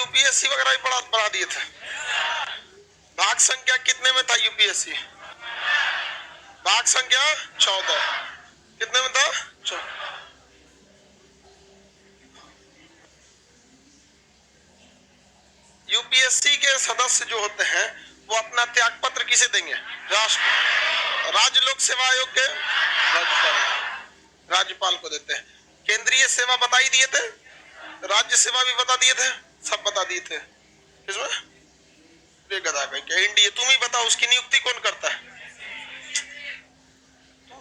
UPSC वगैरह ही पढ़ा दिए थे। भाग संख्या कितने में था यूपीएससी? भाग संख्या 14। कितने में था? 14। यूपीएससी के सदस्य जो होते हैं वो अपना त्याग पत्र किसे देंगे? राज्य लोक सेवा आयोग के राज्यपाल को देते हैं। केंद्रीय सेवा बता ही दिए थे, राज्य सेवा भी बता दिए थे, सब बता दिए थे। इसमें गधा क्या इंडिया, तुम ही बताओ उसकी नियुक्ति कौन करता है?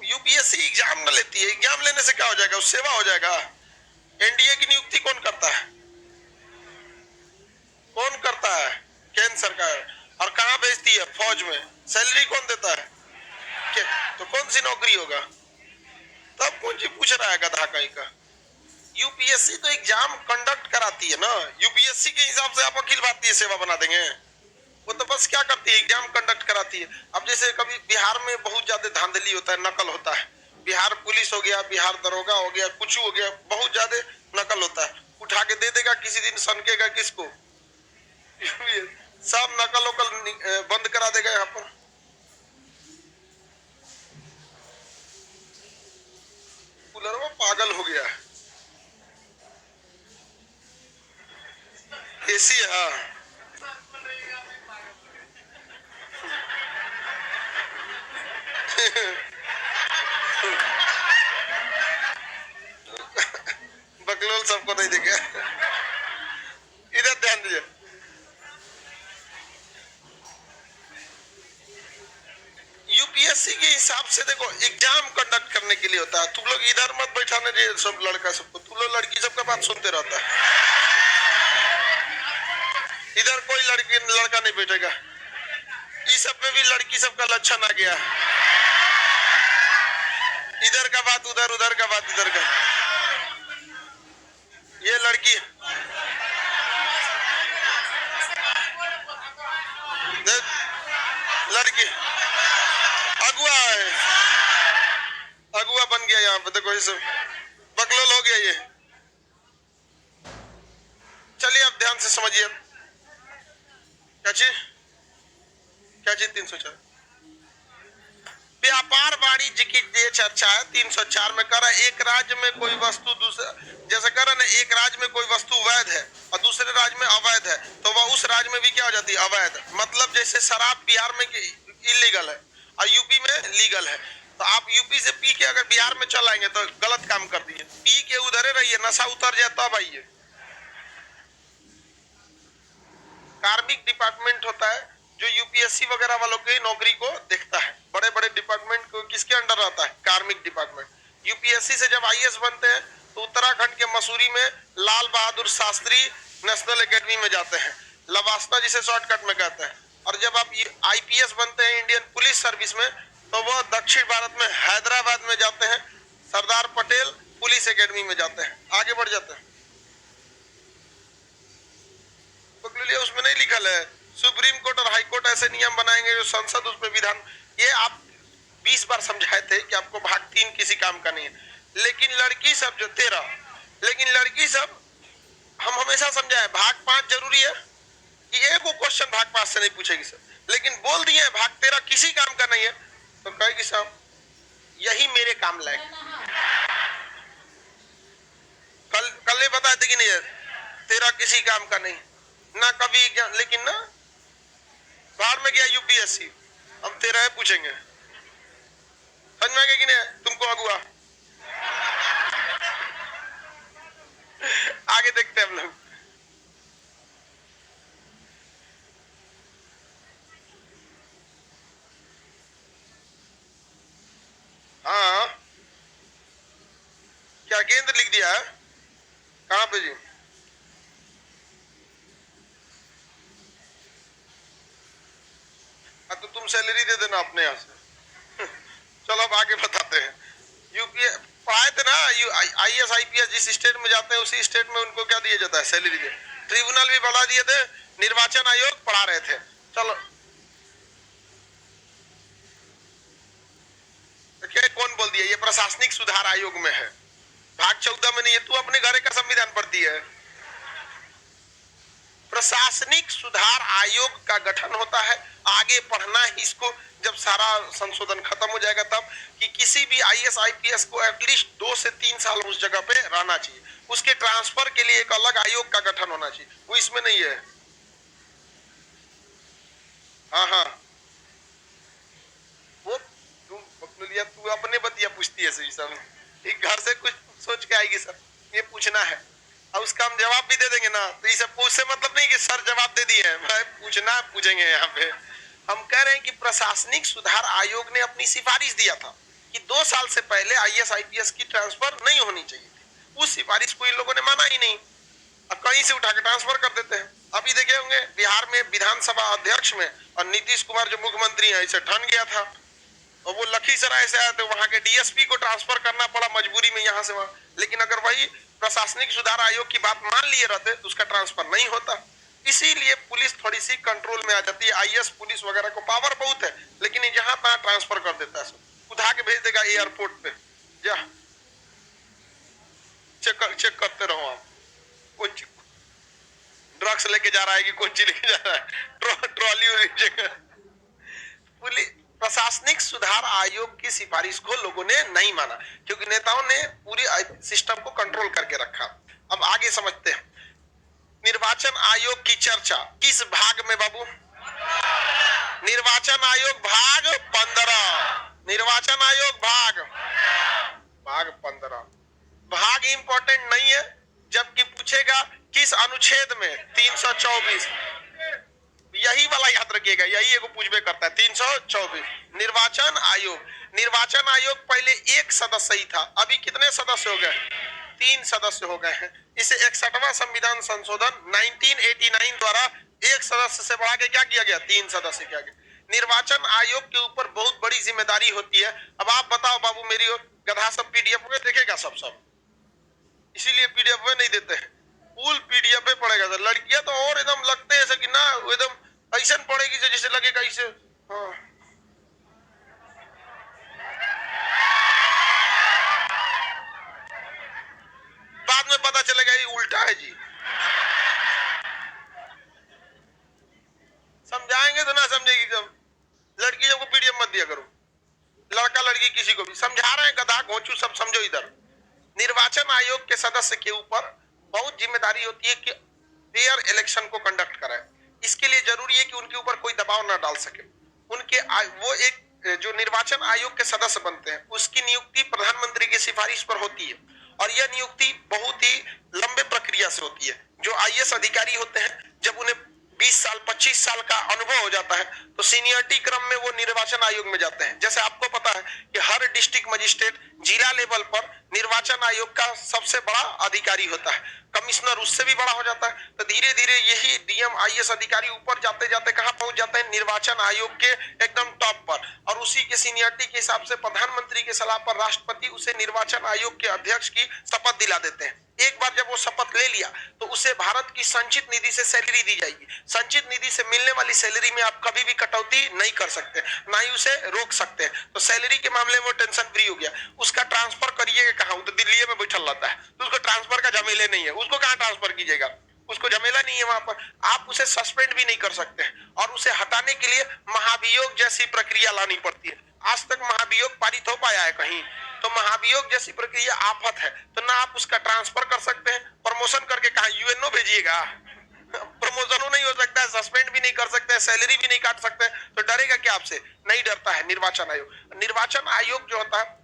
यूपीएससी एग्जाम न लेती है, एग्जाम लेने से क्या हो जाएगा? उस सेवा हो जाएगा। एनडीए की नियुक्ति कौन करता है? कौन करता है? केंद्र सरकार। और कहां भेजती है? फौज में। सैलरी कौन देता है? तो कौन सी नौकरी होगा? तब कौन सी पूछ रहा है गधा कहीं का? यूपीएससी तो एग्जाम कंडक्ट कराती है ना। यूपीएससी के हिसाब से आप अखिल भारतीय सेवा बना देंगे? वो तो बस क्या करती है? एग्जाम कंडक्ट कराती है। अब जैसे कभी बिहार में बहुत ज्यादा धांधली होता है, नकल होता है, बिहार पुलिस हो गया, बिहार दरोगा हो गया, कुछ हो गया, बहुत ज्यादा नकल होता है, उठा के दे देगा, किसी दिन सनकेगा किसको? सब नकल वकल बंद करा देगा यहाँ पर। कूलर वो पागल हो गया है। एसी है। हाँ बकलोल सबको नहीं देखे। इधर ध्यान दीजिए। यूपीएससी के हिसाब से देखो एग्जाम कंडक्ट करने के लिए होता है। तुम लोग इधर मत बैठाने दे सब लड़का सबको, तुम लोग लड़की सबका बात सुनते रहता है। इधर कोई लड़का नहीं बैठेगा। इस सब में भी लड़की सबका लक्षण आ गया। इधर का बात उधर, उधर का बात इधर का। ये लड़की लड़की अगुआ है, अगुआ बन गया यहाँ पे। देखो ये सब बकलोल हो गया ये। चलिए अब ध्यान से समझिए। क्या चीज? क्या चीज? 304 व्यापार वाणिज्य की ये चर्चा है। 304 में कह रहा है एक राज्य में कोई वस्तु दूसरे, जैसे कह रहा है एक राज्य में कोई वस्तु वैध है और दूसरे राज्य में अवैध है, तो वह उस राज्य में भी क्या हो जाती है? अवैध। मतलब जैसे शराब बिहार में इलीगल है और यूपी में लीगल है, तो आप यूपी से पी के अगर बिहार में चल आएंगे तो गलत काम कर दिए। पी के उधरे रहिए, नशा उतर जाए तब आइए। कार्मिक डिपार्टमेंट होता है जो यूपीएससी वगैरह वालों की नौकरी को देखता है। बड़े बड़े डिपार्टमेंट को किसके अंडर रहता है? कार्मिक डिपार्टमेंट। यूपीएससी से जब आईएएस बनते हैं तो उत्तराखंड के मसूरी में लाल बहादुर शास्त्री नेशनल एकेडमी में जाते हैं, लवास्ता जिसे शॉर्टकट में कहते हैं। और जब आप आईपीएस बनते हैं इंडियन पुलिस सर्विस में, तो वो दक्षिण भारत में हैदराबाद में जाते हैं, सरदार पटेल पुलिस एकेडमी में जाते हैं, आगे बढ़ जाते हैं। उसमें नहीं लिखल है सुप्रीम कोर्ट और हाई कोर्ट ऐसे नियम बनाएंगे जो संसद उस पर विधान। ये आप 20 बार समझाए थे कि आपको भाग 3 किसी काम का नहीं है। लेकिन लड़की सब जो 13, लेकिन लड़की सब हम हमेशा समझाए भाग 5 जरूरी है, एक वो क्वेश्चन भाग 5 से नहीं पूछेगी सर, लेकिन बोल दिए भाग 13 किसी काम का नहीं है, तो कहेगी साहब यही मेरे काम लायक। कल ये बताए थे कि नहीं 13 किसी काम का नहीं ना कभी, लेकिन ना बाहर में गया यूपीएससी, हम 13 पूछेंगे। समझ में आएगा कि नहीं? तुमको अगुआ आगे देखते हैं हम लोग। हाँ क्या केंद्र लिख दिया है? कहां पे जी? तो तुम सैलरी दे देना अपने यहाँ से। चलो अब आगे बताते हैं। यूपीए पढ़ाए थे ना, आईएएस आईपीएस जिस स्टेट में जाते हैं उसी स्टेट में उनको क्या दिया जाता है? सैलरी दे। ट्रिब्यूनल भी बढ़ा दिए थे, निर्वाचन आयोग पढ़ा रहे थे। चलो क्या कौन बोल दिया? ये प्रशासनिक सुधार आयोग में है, भाग 14 में नहीं है। तू अपने घर का संविधान पढ़ती है? प्रशासनिक सुधार आयोग का गठन होता है। आगे पढ़ना है इसको, जब सारा संशोधन खत्म हो जाएगा तब, कि किसी भी आईएएस आईपीएस को एटलीस्ट 2 से 3 साल उस जगह पे रहना चाहिए। उसके ट्रांसफर के लिए एक अलग आयोग का गठन होना चाहिए, वो इसमें नहीं है। हाँ हाँ, वो तू अपने बतिया पूछती है सही सब, एक घर से कुछ सोच के आएगी सर, ये पूछना है और उसका हम जवाब भी दे देंगे ना, तो ये सब पूछ से मतलब नहीं कि सर जवाब दे दिए हैं, भाई पूछना पूछेंगे। यहाँ पे हम कह रहे हैं कि प्रशासनिक सुधार आयोग ने अपनी सिफारिश दिया था कि 2 साल से पहले आईएएस आईपीएस की ट्रांसफर नहीं होनी चाहिए थी। उस सिफारिश को इन लोगों ने माना ही नहीं, अब कहीं से उठा के ट्रांसफर कर देते हैं। अभी देखे होंगे बिहार में विधानसभा अध्यक्ष में, और नीतीश कुमार जो मुख्यमंत्री है इसे ठन गया था, और वो लखीसराय से आए थे, वहां के डीएसपी को ट्रांसफर करना पड़ा मजबूरी में यहाँ से वहां। लेकिन अगर वही प्रशासनिक सुधार आयोग की बात मान लिए रहते तो उसका ट्रांसफर नहीं होता। इसीलिए पुलिस थोड़ी सी कंट्रोल में आ जाती है। आईएएस पुलिस वगैरह को पावर बहुत है, लेकिन जहां तहां ट्रांसफर कर देता है, उठा के भेज देगा एयरपोर्ट पे, जा चेक करते रहो आप कौन ड्रग्स लेके जा रहा है कि कौन चीज लेके जा रहा है, ट्रॉली। पुलिस प्रशासनिक सुधार आयोग की सिफारिश को लोगों ने नहीं माना, क्योंकि नेताओं ने पूरी सिस्टम को कंट्रोल करके रखा। अब आगे समझते हैं। निर्वाचन आयोग की चर्चा किस भाग में बाबू? निर्वाचन आयोग भाग 15। निर्वाचन आयोग भाग 15। भाग इंपॉर्टेंट नहीं है, जबकि पूछेगा किस अनुच्छेद में? 324। यही वाला याद रखिएगा, यही एगो पूछबे करता है 324। निर्वाचन आयोग, निर्वाचन आयोग पहले 1 सदस्य ही था, अभी कितने सदस्य हो गए? 3 सदस्य हो गए हैं। इसे 61वां संविधान संशोधन 1989 द्वारा 1 सदस्य से बढ़ा के क्या किया गया? 3 सदस्य किया गया। निर्वाचन आयोग के ऊपर बहुत बड़ी जिम्मेदारी होती है। अब आप बताओ बाबू, मेरी ओर गधा सब पीडीएफ में देखेगा सब, इसीलिए पीडीएफ में नहीं देते हैं, फुल पीडीएफ में पड़ेगा सर। लड़कियां तो और एकदम लगते हैं कि ना, एकदम ऐसा पड़ेगी जैसे लगेगा इसे। हाँ, बाद में पता चलेगा ये उल्टा है जी। समझाएंगे तो ना समझेगी। जब लड़की को पीडीएफ मत दिया करो, लड़का लड़की किसी को भी समझा रहे हैं, गधा घोंचू सब समझो इधर। निर्वाचन आयोग के सदस्य के ऊपर बहुत जिम्मेदारी होती है कि फेयर इलेक्शन को कंडक्ट कराए। इसके लिए जरूरी है कि उनके ऊपर कोई दबाव ना डाल सके। वो एक जो निर्वाचन आयोग के सदस्य बनते हैं, उसकी नियुक्ति प्रधानमंत्री की सिफारिश पर होती है, और यह नियुक्ति बहुत ही लंबे प्रक्रिया से होती है। जो आईएएस अधिकारी होते हैं, जब उन्हें 20 साल 25 साल का अनुभव हो जाता है, तो सीनियरिटी क्रम में वो निर्वाचन आयोग में जाते हैं। जैसे आपको पता है कि हर डिस्ट्रिक्ट मजिस्ट्रेट जिला लेवल पर निर्वाचन आयोग का सबसे बड़ा अधिकारी होता है, कमिश्नर उससे भी बड़ा हो जाता है। तो धीरे धीरे यही डीएम आईएएस अधिकारी ऊपर जाते जाते कहां पहुंच जाते हैं? निर्वाचन आयोग के एकदम टॉप पर। और उसी के सीनियरिटी के हिसाब से प्रधानमंत्री के सलाह पर राष्ट्रपति उसे निर्वाचन आयोग के अध्यक्ष की शपथ दिला देते हैं। एक बार जब वो शपथ ले लिया तो उसे भारत की संचित निधि से सैलरी दी जाएगी। संचित निधि से मिलने वाली सैलरी में आप कभी भी कटौती नहीं कर सकते, ना ही उसे रोक सकते हैं। तो सैलरी के मामले में वो टेंशन फ्री हो गया। उसका ट्रांसफर करिएगा कहां? तो दिल्ली में बैठल रहता है, तो उसको ट्रांसफर का झमेले नहीं है। उसको कहां ट्रांसफर कीजिएगा? उसको झमेला नहीं है वहां पर। आप उसे सस्पेंड भी नहीं कर सकते हैं, और उसे हटाने के लिए महाभियोग जैसी प्रक्रिया लानी पड़ती है। आज तक महाभियोग पारित हो पाया है कहीं? तो महाभियोग जैसी प्रक्रिया आफत है। तो ना आप उसका ट्रांसफर कर सकते हैं, प्रमोशन करके कहा यूएनओ भेजिएगा, प्रमोशन नहीं हो सकता है, सस्पेंड भी नहीं कर सकते हैं, सैलरी भी नहीं काट सकते हैं। तो डरेगा क्या आपसे? नहीं डरता है निर्वाचन आयोग। निर्वाचन आयोग जो होता है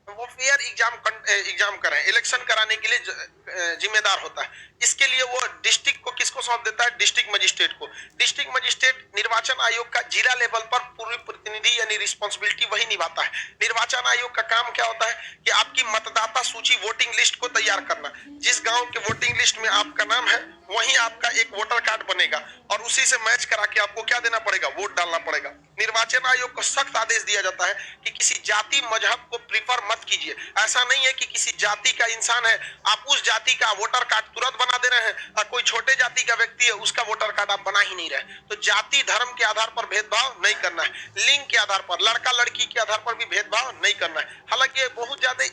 वो फेयर एग्जाम कराए, इलेक्शन कराने के लिए जिम्मेदार होता है। इसके लिए वो डिस्ट्रिक्ट को किसको सौंप देता है? डिस्ट्रिक्ट मजिस्ट्रेट को। डिस्ट्रिक्ट मजिस्ट्रेट निर्वाचन आयोग का जिला लेवल पर पूरी प्रतिनिधि यानी रिस्पॉन्सिबिलिटी वही निभाता है। निर्वाचन आयोग का काम क्या होता है कि आपकी मतदाता सूची वोटिंग लिस्ट को तैयार करना। जिस गांव के वोटिंग लिस्ट में आपका नाम है, वहीं आपका एक वोटर कार्ड बनेगा, और उसी से मैच करा के आपको क्या देना पड़ेगा? वोट डालना पड़ेगा। निर्वाचन आयोग को सख्त आदेश दिया जाता है कि किसी जाति मजहब को प्रीफर मत कीजिए। ऐसा नहीं है कि किसी जाति का इंसान है, आप उस जाति का वोटर कार्ड तुरंत बना दे रहे हैं, और कोई छोटे जाति का व्यक्ति है उसका वोटर कार्ड आप बना ही नहीं रहे। तो जाति धर्म के आधार पर भेदभाव नहीं करना है, लिंग के आधार पर, लड़का लड़की के आधार पर भी भेदभाव नहीं करना है। हालांकि बहुत ज्यादा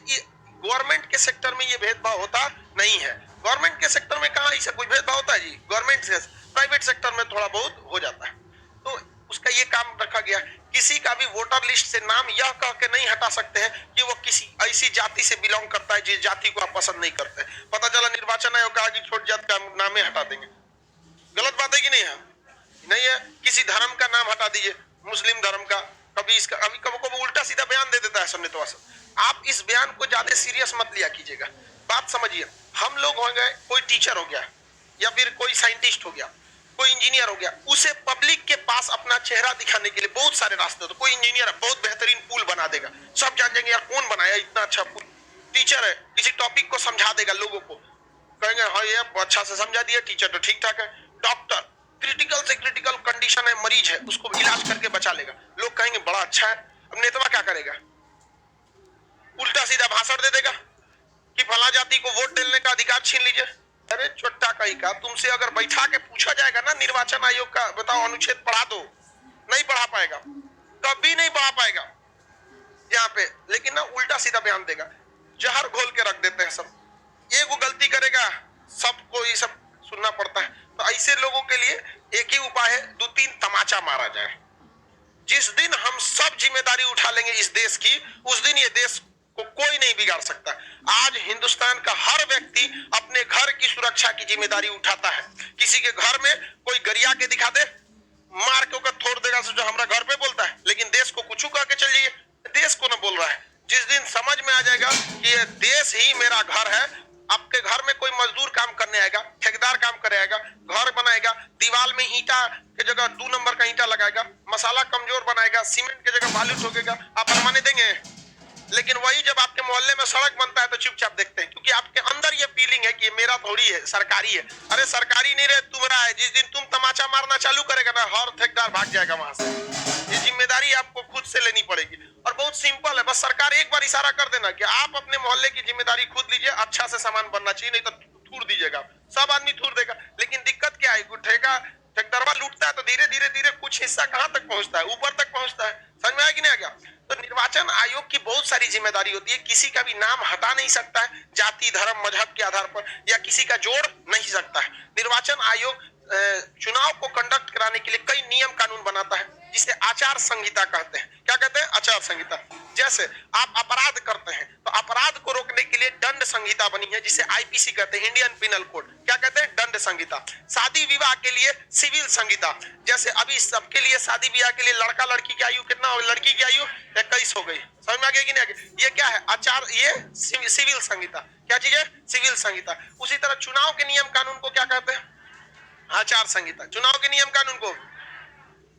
गवर्नमेंट के सेक्टर में ये भेदभाव होता नहीं है। गवर्नमेंट के सेक्टर में कहां ऐसा कोई भेदभाव होता है जी? गवर्नमेंट से प्राइवेट सेक्टर में थोड़ा बहुत हो जाता है। तो उसका ये काम रखा गया, किसी का भी वोटर लिस्ट से नाम यह कह के नहीं हटा सकते हैं कि वो किसी ऐसी जाति से बिलोंग करता है जिस जाति को आप पसंद नहीं करते। पता चला निर्वाचन आयोग कहा कि छोट जाति का नाम ही हटा देंगे, गलत बात है कि नहीं है? नहीं है। किसी धर्म का नाम हटा दीजिए, मुस्लिम धर्म का, कभी इसका, अभी कभी कभी उल्टा सीधा बयान दे देता है समझे तो। आप इस बयान को ज्यादा सीरियस मत लिया कीजिएगा, बात समझिए। हम लोग हो गए, कोई टीचर हो गया या फिर कोई साइंटिस्ट हो गया, कोई इंजीनियर हो गया, उसे पब्लिक के पास अपना चेहरा दिखाने के लिए बहुत सारे रास्ते होते। कोई इंजीनियर है, बहुत बेहतरीन पुल बना देगा, सब जान जाएंगे यार कौन बनाया इतना अच्छा पुल। टीचर है, किसी टॉपिक को समझा देगा, लोगों को कहेंगे हाँ ये अच्छा से समझा दिया, टीचर तो ठीक ठाक है। डॉक्टर, क्रिटिकल से क्रिटिकल कंडीशन है, मरीज है, उसको इलाज करके बचा लेगा, लोग कहेंगे बड़ा अच्छा है। अब नेता क्या करेगा? उल्टा सीधा भाषण दे देगा कि फला जाति को वोट देने का अधिकार छीन लीजिए। अरे छोटा कहीं का, तुमसे अगर बैठा के पूछा जाएगा ना निर्वाचन आयोग का, बताओ अनुच्छेद पढ़ा दो, नहीं पढ़ा पाएगा, कभी नहीं पढ़ा पाएगा यहाँ पे। लेकिन ना उल्टा सीधा बयान देगा, जहर घोल के रख देते हैं सब। एक वो गलती करेगा, सबको ये सब सुनना पड़ता है। तो ऐसे लोगों के लिए एक ही उपाय है, 2-3 तमाचा मारा जाए। जिस दिन हम सब जिम्मेदारी उठा लेंगे इस देश की, उस दिन ये देश को कोई नहीं बिगाड़ सकता। आज हिंदुस्तान का हर व्यक्ति अपने घर की सुरक्षा की जिम्मेदारी उठाता है। किसी के घर में कोई गरिया के दिखा दे, मार के ओकर छोड़ देगा, जो हमारा घर पे बोलता है, लेकिन देश को कुछ कह के चल जाइए, देश को ना बोल रहा है। जिस दिन समझ में आ जाएगा कि ये देश ही मेरा घर है, आपके घर में कोई मजदूर काम करने आएगा, ठेकेदार काम करे आएगा, घर बनाएगा, दीवार में ईंटा के जगह 2 नंबर का ईंटा लगाएगा, मसाला कमजोर बनाएगा, सीमेंट के जगह बालू ठोकेगा, आप बनवाने देंगे? लेकिन वही जब आपके मोहल्ले में सड़क बनता है तो चुपचाप देखते हैं, क्योंकि आपके अंदर ये फीलिंग है कि ये मेरा थोड़ी है, सरकारी है। अरे सरकारी नहीं रहे, तुम्हारा है। जिस दिन तुम तमाचा मारना चालू करेगा ना, हर ठेकेदार भाग जाएगा वहां से। ये जिम्मेदारी आपको खुद से लेनी पड़ेगी, और बहुत सिंपल है, बस सरकार एक बार इशारा कर देना कि आप अपने मोहल्ले की जिम्मेदारी खुद लीजिए, अच्छा से सामान बनना चाहिए, नहीं तो थूर दीजिएगा, सब आदमी थूर देगा। लेकिन दिक्कत क्या है, ठेकेदारवा लूटता है तो धीरे धीरे धीरे कुछ हिस्सा कहां तक पहुंचता है, ऊपर तक पहुंचता है। समझ में आया कि नहीं आ गया? तो निर्वाचन आयोग की बहुत सारी जिम्मेदारी होती है, किसी का भी नाम हटा नहीं सकता है जाति धर्म मजहब के आधार पर, या किसी का जोड़ नहीं सकता है। निर्वाचन आयोग चुनाव को कंडक्ट कराने के लिए कई नियम कानून बनाता है, जिसे आचार संहिता कहते हैं। क्या कहते हैं? आचार संहिता। जैसे आप अपराध करते हैं तो अपराध को रोकने के लिए दंड संहिता बनी है, जिसे आईपीसी कहते हैं, इंडियन पिनल कोड। क्या कहते हैं? दंड संहिता। शादी विवाह के लिए सिविल संहिता। जैसे अभी सबके लिए शादी विवाह के लिए लड़का लड़की की आयु कितना हो, लड़की की आयु 21 हो गई। समझ में आ गया कि नहीं आ गया? ये क्या है? आचार, ये सिविल संहिता। क्या चीज है? सिविल संहिता। उसी तरह चुनाव के नियम कानून को क्या कहते हैं? आचार संहिता। चुनाव के नियम कानून को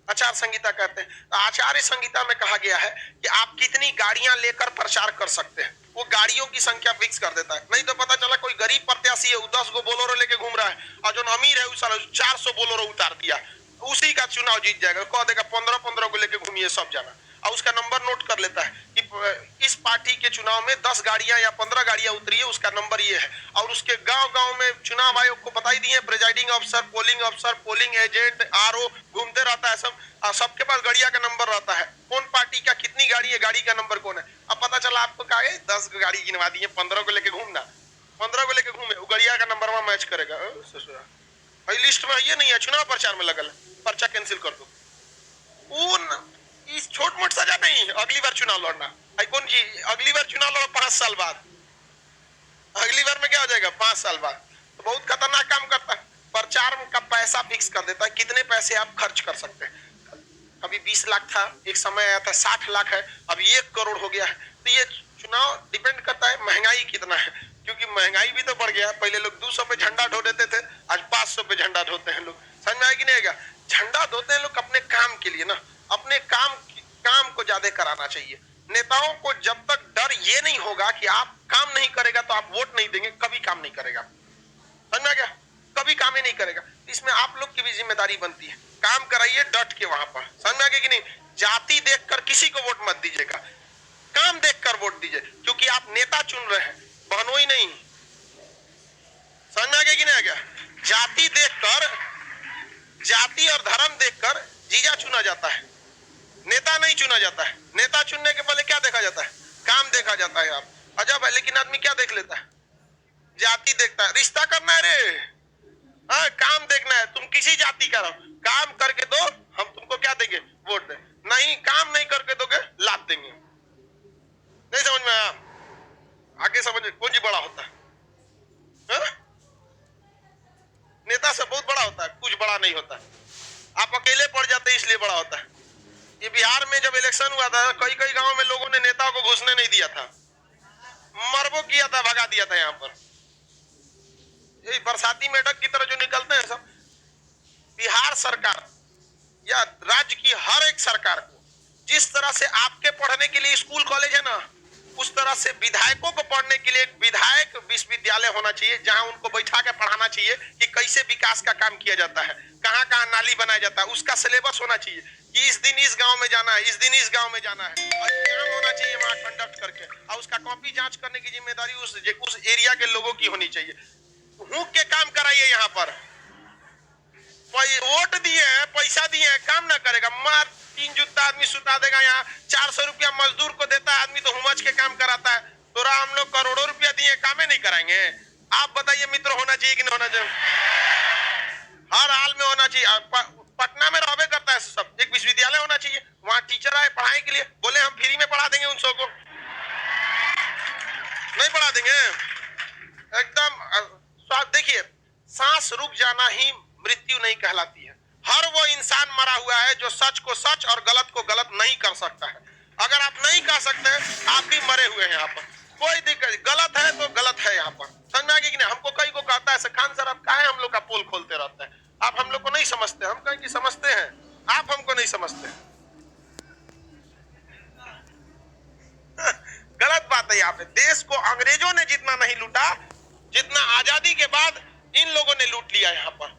आचार संहिता कहते हैं। तो आचार्य संहिता में कहा गया है कि आप कितनी गाड़ियां लेकर प्रचार कर सकते हैं, वो गाड़ियों की संख्या फिक्स कर देता है। नहीं तो पता चला कोई गरीब प्रत्याशी है, वो 10 गो बोलोरो लेके घूम रहा है, और जो अमीर है उस 400 बोलोरो उतार दिया, उसी का चुनाव जीत जाएगा। कह देगा 15-15 को लेके घूमिए सब जाना, और उसका नंबर नोट कर लेता है कि इस पार्टी के चुनाव में 10 गाड़ियां या 15 गाड़ियां उतरी है, उसका नंबर ये है। और उसके गांव-गांव में चुनाव आयोग को बता ही दिए, प्रिजाइडिंग अफसर, पोलिंग एजेंट, आरओ घूमते रहता है सब, और सबके पास गाड़ियां का नंबर रहता है, कौन पार्टी का कितनी गाड़ी है, गाड़ी का नंबर कौन है। अब पता चला आपको कहा है 10 गाड़ी गिनवा दी है, 15 को लेके घूमना, 15 को लेके घूमे, वो गाड़िया का नंबर वहां मैच करेगा। भाई लिस्ट में ये नहीं है, चुनाव प्रचार में लगल है, पर्चा कैंसिल कर दो। इस छोट मोट सजा नहीं, अगली बार चुनाव लड़ना। कौन जी अगली बार चुनाव लड़ो 5 साल बाद, अगली बार में क्या हो जाएगा 5 साल बाद। तो बहुत खतरनाक काम करता है। प्रचार का पैसा फिक्स कर देता है, कितने पैसे आप खर्च कर सकते हैं। अभी 20 लाख था, एक समय आया था 60 लाख है, अब 1 करोड़ हो गया है। तो ये चुनाव डिपेंड करता है महंगाई कितना है, क्योंकि महंगाई भी तो बढ़ गया है। पहले लोग 200 पे झंडा ढो देते थे, आज 500 पे झंडा ढोते हैं लोग। समझ में आएगी नहीं आएगा? झंडा धोते हैं लोग अपने काम के लिए ना, अपने काम को ज्यादा कराना चाहिए। नेताओं को जब तक डर ये नहीं होगा कि आप काम नहीं करेगा तो आप वोट नहीं देंगे, कभी काम नहीं करेगा। समझ में आ गया? कभी काम ही नहीं करेगा। इसमें आप लोग की भी जिम्मेदारी बनती है, काम कराइए डट के वहां पर। समझ में आ गया कि नहीं? जाति देखकर किसी को वोट मत दीजिएगा, काम देखकर वोट दीजिए, क्योंकि आप नेता चुन रहे हैं, बहनोई नहीं। समझ में आ गया कि नहीं आ गया? जाति देखकर, जाति और धर्म देखकर जीजा चुना जाता है, नेता नहीं चुना जाता है। नेता चुनने के पहले क्या देखा जाता है? काम देखा जाता है। आप अजब है, लेकिन आदमी क्या देख लेता है? जाति देखता है। रिश्ता करना है रे, हाँ, काम देखना है, तुम किसी जाति का रहो, काम करके दो, हम तुमको क्या देंगे, वोट दें। नहीं, काम नहीं करके दोगे, लात देंगे। नहीं समझ में आया? आगे समझ, कौन जी बड़ा होता है? हा? नेता से बहुत बड़ा होता है, कुछ बड़ा नहीं होता। आप अकेले पड़ जाते इसलिए बड़ा होता है। ये बिहार में जब इलेक्शन हुआ था, कई कई गांव में लोगों ने नेताओं को घुसने नहीं दिया था, मरबो किया था, भगा दिया था। यहाँ पर ये बरसाती मेढक की तरह जो निकलते हैं सब, बिहार सरकार या राज्य की हर एक सरकार को जिस तरह से आपके पढ़ने के लिए स्कूल कॉलेज है ना, उस तरह से विधायकों को पढ़ने के लिए एक विधायक विश्वविद्यालय होना चाहिए, जहां उनको बैठा के पढ़ाना चाहिए कि कैसे विकास का काम किया जाता है, कहां कहां नाली बनाया जाता है, उसका सिलेबस होना चाहिए कि इस दिन इस गांव में जाना है, इस दिन इस गांव में जाना है, और एग्जाम होना चाहिए वहां कंडक्ट करके, और उसका कॉपी जांच करने की जिम्मेदारी उस एरिया के लोगों की होनी चाहिए। हुक के काम कराइए। यहाँ पर वोट दिए हैं, पैसा दिए हैं, काम ना करेगा, मार 3 जूता आदमी सुता देगा। यहाँ 400 रुपया मजदूर को देता है आदमी, तो हुमच के काम कराता है। तो हम लोग करोड़ों रुपया दिए, कामे नहीं कराएंगे? आप बताइए मित्र, होना चाहिए कि नहीं होना चाहिए? हर हाल में होना चाहिए। पटना में रहबे करता है सब, एक विश्वविद्यालय होना चाहिए, वहाँ टीचर आए पढ़ाई के लिए, बोले हम फ्री में पढ़ा देंगे उन सबको, नहीं पढ़ा देंगे एकदम। देखिए, सांस रुक जाना ही मृत्यु नहीं कहलाती है। हर वो इंसान मरा हुआ है जो सच को सच और गलत को गलत नहीं कर सकता है। अगर आप नहीं कर सकते हैं, आप भी मरे हुए हैं। यहाँ पर कोई दिक्कत, गलत है तो गलत है। यहाँ पर समझ में आ गई कि नहीं? हमको कई को कहता है खान सर आप काहे हम लोग का पोल खोलते रहते हैं, आप हम लोग को नहीं समझते। हम कहें कि समझते हैं, आप हमको नहीं समझते। गलत बात है। यहाँ पे देश को अंग्रेजों ने जितना नहीं लूटा, जितना आजादी के बाद इन लोगों ने लूट लिया यहाँ पर।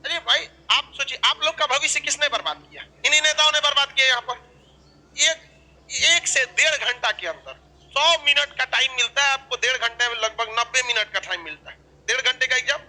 अरे भाई, आप सोचिए, आप लोग का भविष्य किसने बर्बाद किया? इन्हीं नेताओं ने बर्बाद किया। यहाँ पर एक से 1.5 घंटा के अंदर 100 मिनट का टाइम मिलता है आपको, 1.5 घंटे में लगभग 90 मिनट का टाइम मिलता है। 1.5 घंटे का एग्जाम,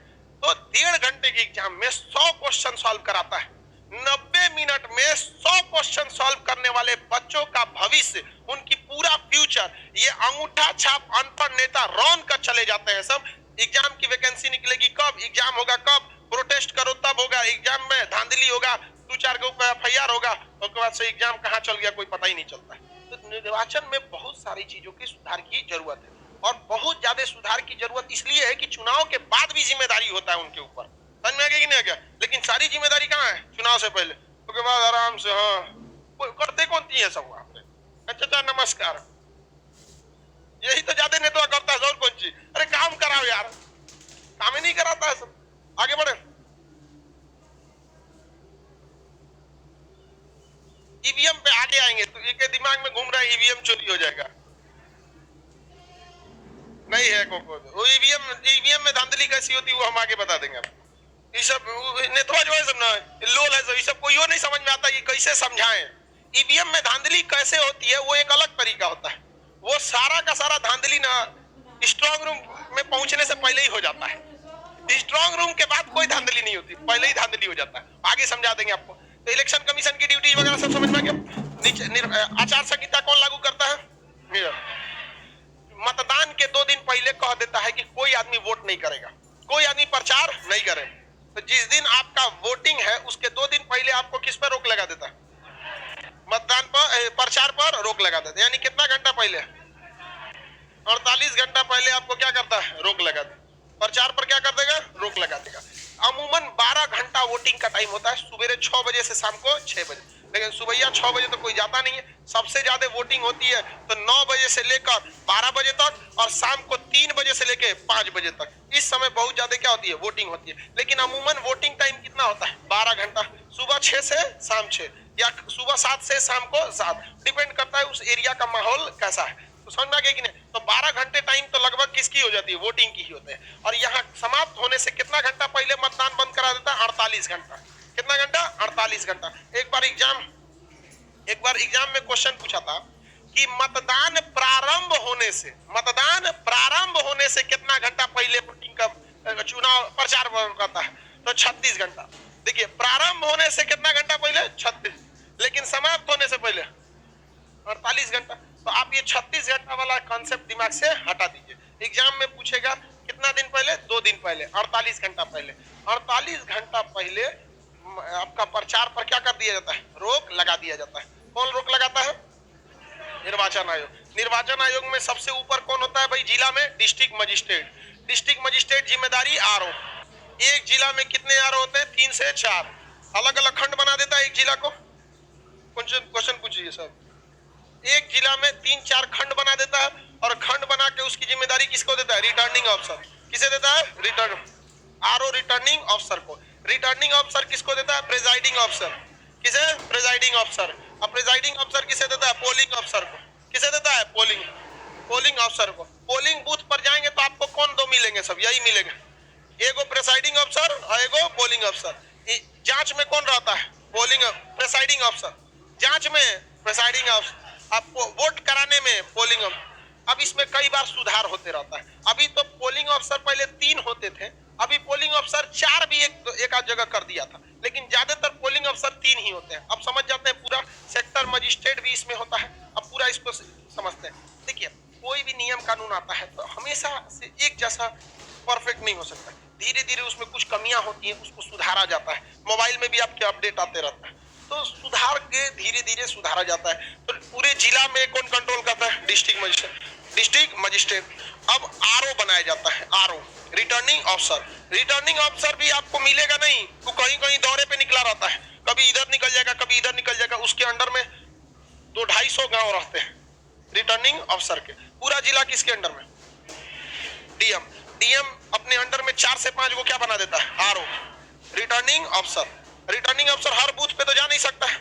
तो 1.5 घंटे के एग्जाम में 100 क्वेश्चन सॉल्व कराता है। 90 मिनट में 100 क्वेश्चन सॉल्व करने वाले बच्चों का भविष्य, उनकी पूरा फ्यूचर, ये अंगूठा छाप अनपढ़ नेता रौन कर चले जाते हैं सब। एग्जाम की वैकेंसी निकलेगी कब, एग्जाम होगा कब, प्रोटेस्ट करो तब होगा, एग्जाम में धांधली होगा, 2-4 के ऊपर FIR होगा, उसके बाद से एग्जाम कहाँ चल गया कोई पता ही नहीं चलता है। तो निर्वाचन में बहुत सारी चीजों की सुधार की जरूरत है, और बहुत ज्यादा सुधार की जरूरत इसलिए है कि चुनाव के बाद भी जिम्मेदारी होता है उनके ऊपर। समझ में आ गया कि नहीं आ गया? लेकिन सारी जिम्मेदारी कहाँ है? चुनाव से पहले, उसके बाद आराम से। हाँ, करते कौन थी है सब? अच्छा नमस्कार, यही तो ज्यादा नेता करता है और कौन चीज? अरे काम कराओ यार, काम ही नहीं कराता है सब। आगे बढ़े। ईवीएम पे आगे आएंगे, तो ये दिमाग में घूम रहा है ईवीएम चोरी हो जाएगा। नहीं है वो ईवीएम में धांधली कैसी होती है वो हम आगे बता देंगे। ये सब नेता जो है सब ना लोल है, ये सब कोई नहीं समझ में आता, ये कैसे समझाएं। ईवीएम में धांधली कैसे होती है वो एक अलग तरीका होता है। वो सारा का सारा धांधली ना स्ट्रॉन्ग रूम में पहुंचने से पहले ही हो जाता है। स्ट्रॉन्ग रूम के बाद कोई धांधली नहीं होती, पहले ही धांधली हो जाता है। आगे समझा देंगे आपको। तो इलेक्शन कमीशन की ड्यूटी वगैरह सब समझ में आ गया। आचार संहिता कौन लागू करता है? मतदान के 2 दिन पहले कह देता है कि कोई आदमी वोट नहीं करेगा, कोई आदमी प्रचार नहीं करे। तो जिस दिन आपका वोटिंग है उसके 2 दिन पहले आपको किस पर रोक लगा देता है? मतदान पर, प्रचार पर रोक लगा देता है। यानी कितना घंटा पहले? 48 घंटा पहले आपको क्या करता है? रोक लगा देता। प्रचार पर क्या कर देगा? रोक लगा देगा। अमूमन 12 घंटा वोटिंग का टाइम होता है, सुबह 6 बजे से शाम को 6 बजे। लेकिन सुबह 6 बजे तो कोई जाता नहीं है, सबसे ज्यादा वोटिंग होती है तो 9 बजे से लेकर 12 बजे तक, और शाम को 3 बजे से लेकर 5 बजे तक। इस समय बहुत ज्यादा क्या होती है? वोटिंग होती है। लेकिन अमूमन वोटिंग टाइम कितना होता है? 12 घंटा। सुबह 6 से शाम 6, या सुबह 7 से शाम को 7, डिपेंड करता है उस एरिया का माहौल कैसा है। तो समझ में आ गया कि नहीं? तो 12 घंटे टाइम तो लगभग किसकी हो जाती है? वोटिंग की ही होते हैं। और यहाँ समाप्त होने से कितना घंटा पहले मतदान बंद करा देता है? 48 घंटा। कितना घंटा? 48 घंटा। एक बार एग्जाम में क्वेश्चन पूछा था कि मतदान प्रारंभ होने से कितना घंटा पहले वोटिंग का चुनाव प्रचार करता है? तो 36 घंटा। देखिए, प्रारंभ होने से कितना घंटा पहले? 36। लेकिन समाप्त होने से पहले 48 घंटा। तो आप ये 36 घंटा वाला कॉन्सेप्ट दिमाग से हटा दीजिए। एग्जाम में पूछेगा कितना दिन पहले? 2 दिन पहले, 48 घंटा पहले। 48 घंटा पहले आपका प्रचार पर क्या कर दिया जाता है? रोक लगा दिया जाता है। कौन रोक लगाता है? निर्वाचन आयोग। निर्वाचन आयोग में सबसे ऊपर कौन होता है भाई जिला में? District magistrate. डिस्ट्रिक्ट मजिस्ट्रेट जिम्मेदारी आरओ। एक जिला में कितने आरओ होते हैं? 3 से 4। अलग अलग खंड बना देता है एक जिला को। क्वेश्चन पूछिए सब। एक जिला में 3-4 खंड बना देता है और खंड बना के उसकी जिम्मेदारी किसको देता है? Returning officer. किसे देता है? रिटर्न आरओ रिटर्निंग ऑफिसर को। रिटर्निंग ऑफिसर किसको देता है? Presiding officer. किसे? Presiding officer. अब प्रिजाइडिंग ऑफिसर किसे देता है? पोलिंग ऑफिसर को। किसे देता है? पोलिंग ऑफिसर को। पोलिंग बूथ पर जाएंगे तो आपको कौन दो मिलेंगे? सब यही मिलेंगे, एगो प्रिसाइडिंग ऑफिसर और एगो पोलिंग ऑफिसर। जांच में कौन रहता है? Polling presiding officer. जांच में प्रिसाइडिंग ऑफिसर। आपको वोट कराने में पोलिंग ऑफिसर। अब इसमें कई बार सुधार होते रहता है। अभी तो पोलिंग ऑफिसर पहले 3 होते थे, अभी पोलिंग ऑफिसर 4 भी एक आध जगह कर दिया था, लेकिन ज्यादातर पोलिंग ऑफिसर 3 ही होते हैं। अब समझ जाते हैं पूरा। सेक्टर मजिस्ट्रेट भी इसमें होता है। अब पूरा इसको समझते हैं। देखिए, कोई भी नियम कानून आता है तो हमेशा से एक जैसा परफेक्ट नहीं हो सकता। धीरे धीरे उसमें कुछ कमियां होती हैं, उसको सुधारा जाता है। मोबाइल में भी आपके अपडेट आते रहता है, तो सुधार के धीरे धीरे सुधारा जाता है। तो पूरे जिला में कौन कंट्रोल करता है? District magistrate. District magistrate. अब आरओ बनाया जाता है, RO returning officer. Returning officer भी आपको मिलेगा नहीं, वो कहीं कहीं दौरे पे निकला रहता है, कभी इधर निकल जाएगा कभी इधर निकल जाएगा। उसके अंडर में 200-250 गांव रहते हैं रिटर्निंग ऑफिसर के। पूरा जिला किसके अंडर में? डीएम। डीएम अपने अंडर में 4 से 5 को क्या बना देता है? RO returning officer. Returning officer हर बूथ पे तो जा नहीं सकता है,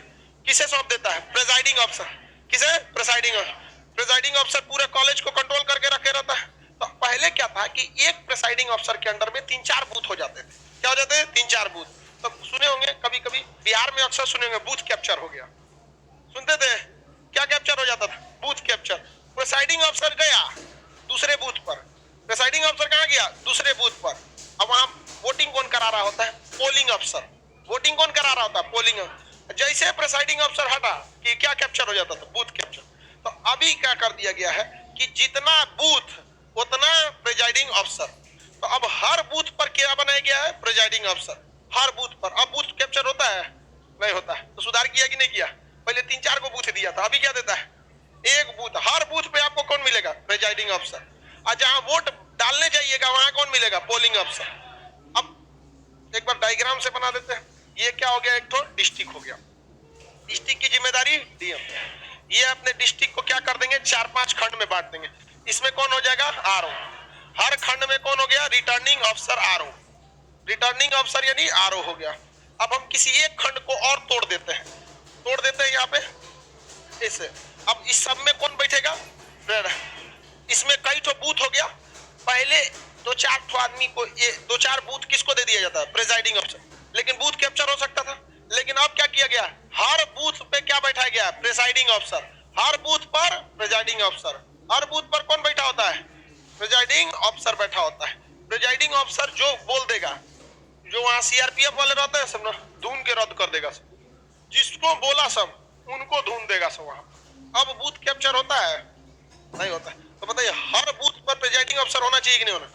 किसे सौंप देता है? Presiding officer. किसे? Presiding officer. प्रिजाइडिंग ऑफिसर पूरे कॉलेज को कंट्रोल करके रखे रहता है। तो पहले क्या था कि एक प्रिसाइडिंग ऑफिसर के अंडर में 3-4 बूथ हो जाते थे। क्या हो जाते हैं? 3-4 बूथ। तो सुने होंगे कभी कभी बिहार में अक्सर सुने होंगे बूथ कैप्चर हो गया। सुनते थे? क्या कैप्चर हो जाता था? Booth capture. प्रिसाइडिंग ऑफिसर गया दूसरे बूथ पर। प्रिसाइडिंग ऑफिसर कहाँ गया? दूसरे बूथ पर। अब वहां वोटिंग कौन करा रहा होता है? Polling officer. वोटिंग कौन करा रहा होता है? पोलिंग। जैसे प्रिसाइडिंग ऑफिसर हटा कि क्या कैप्चर हो जाता था? Booth capture. तो अभी क्या कर दिया गया है कि जितना बूथ उतना प्रिजाइडिंग ऑफिसर। तो अब हर बूथ पर क्या बनाया गया है? प्रिजाइडिंग ऑफिसर हर बूथ पर। अब बूथ कैप्चर होता है? नहीं होता है। तो सुधार किया कि नहीं किया? पहले 3-4 को बूथ दिया था, अभी क्या देता है? एक बूथ। हर बूथ पे आपको कौन मिलेगा? Presiding officer. और जहां वोट डालने जाइएगा वहां कौन मिलेगा? Polling officer. अब एक बार डायग्राम से बना देते हैं। ये क्या हो गया? एक तो डिस्ट्रिक्ट हो गया। डिस्ट्रिक्ट की जिम्मेदारी डीएम। ये अपने डिस्ट्रिक्ट को क्या कर देंगे? 4-5 खंड में बांट देंगे। इसमें कौन हो जाएगा? आरओ। हर खंड में कौन हो गया? Returning officer RO. Returning officer यानी आरओ हो गया। अब हम किसी एक खंड को और तोड़ देते हैं, यहाँ पे ऐसे। अब इस सब में कौन बैठेगा? इसमें कई ठो बूथ हो गया। पहले 2-4 ठो आदमी को, ये 2-4 बूथ किसको दे दिया जाता है? Presiding officer. लेकिन बूथ कैप्चर हो सकता था। लेकिन अब क्या किया गया? हर बूथ पे क्या बैठाया गया? Presiding officer. हर बूथ पर प्रिजाइडिंग ऑफिसर। हर बूथ पर कौन बैठा होता है? प्रिजाइडिंग ऑफिसर बैठा होता है। प्रिजाइडिंग ऑफिसर जो बोल देगा, जो वहां सीआरपीएफ वाले रहते हैं सब ना, धून के रद्द कर देगा सब। जिसको बोला सब उनको धून देगा सब वहां। अब बूथ कैप्चर होता है? नहीं होता है। तो बताइए हर बूथ पर प्रिजाइडिंग ऑफिसर होना चाहिए कि नहीं होना?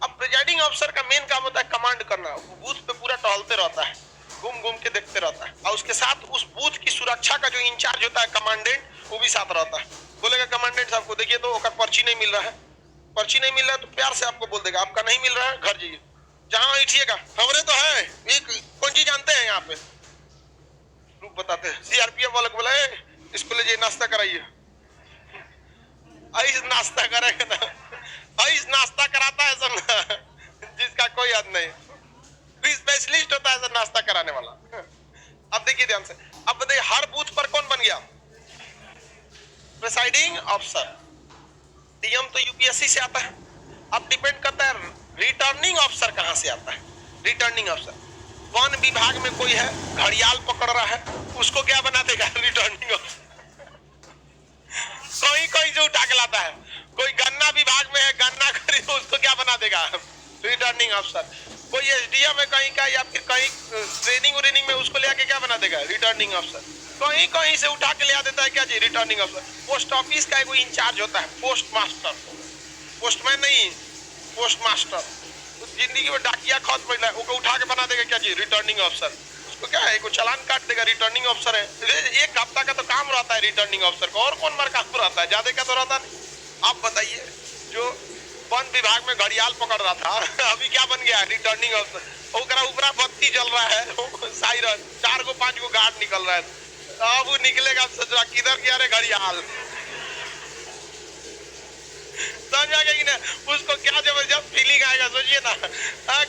अब प्रिजाइडिंग ऑफिसर का मेन काम होता है कमांड करना। वो बूथ पे पूरा टहलते रहता है, घूम घूम के देखते रहता है, और उसके साथ उस बूथ की सुरक्षा का जो इंचार्ज होता है कमांडेंट, वो भी साथ रहता है। बोलेगा कमांडेंट साहब को देखिए तो पर्ची नहीं मिल रहा है, पर्ची नहीं मिल रहा है, तो प्यार से आपको बोल देगा आपका नहीं मिल रहा है, घर जाइए। जहां बैठिएगा खबरें तो है, एक कौन चीज जानते हैं यहाँ पे रूप बताते हैं। सीआरपीएफ वाले को बोला इसको ले जाइए नाश्ता कराइए। आइस नाश्ता करेगा ना, आइस नाश्ता कराता है सब जिसका कोई याद नहीं, स्पेशलिस्ट होता है सर नाश्ता कराने वाला। अब देखिए ध्यान से, अब बताइए हर बूथ पर कौन बन गया? Presiding officer. डीएम तो यूपीएससी से आता है। अब डिपेंड करता है रिटर्निंग ऑफिसर कहां से आता है। रिटर्निंग ऑफिसर वन विभाग में कोई है, घड़ियाल पकड़ रहा है, उसको क्या बना देगा? Returning officer. कोई कोई जो उठा के लाता है, कोई गन्ना विभाग में है, गन्ना खरीद, उसको क्या बना देगा? Returning officer. कोई एसडीएम है कहीं का, या फिर कहीं ट्रेनिंग व्रेनिंग में, उसको ले आके क्या बना देगा? Returning officer. कहीं कहीं से उठा के ले आ देता है क्या जी? Returning officer. पोस्ट ऑफिस का कोई इंचार्ज होता है, पोस्ट मास्टर, पोस्टमैन नहीं, पोस्ट मास्टर, तो जिंदगी में डाकिया खत पड़ला है, ओको उठा के बना देगा क्या जी रिटर्निंग ऑफिसर। उसको क्या है, चालान काट देगा, रिटर्निंग ऑफिसर है। एक हफ्ता का तो काम रहता है रिटर्निंग ऑफिसर को, और कौन बार काम रहता है, ज्यादा का तो रहता नहीं। आप बताइए, जो वन विभाग में घड़ियाल पकड़ रहा था अभी क्या बन गया, रिटर्निंग ऑफिसर। ऊपरा बत्ती जल रहा है, साइरन 4 को 5 को गार्ड निकल रहा है। अब वो निकलेगा, सोच रहा किधर गया रे घड़ियाल, समझ आ गया कि ना। उसको क्या जबरदस्त फीलिंग आएगा, सोचिए ना,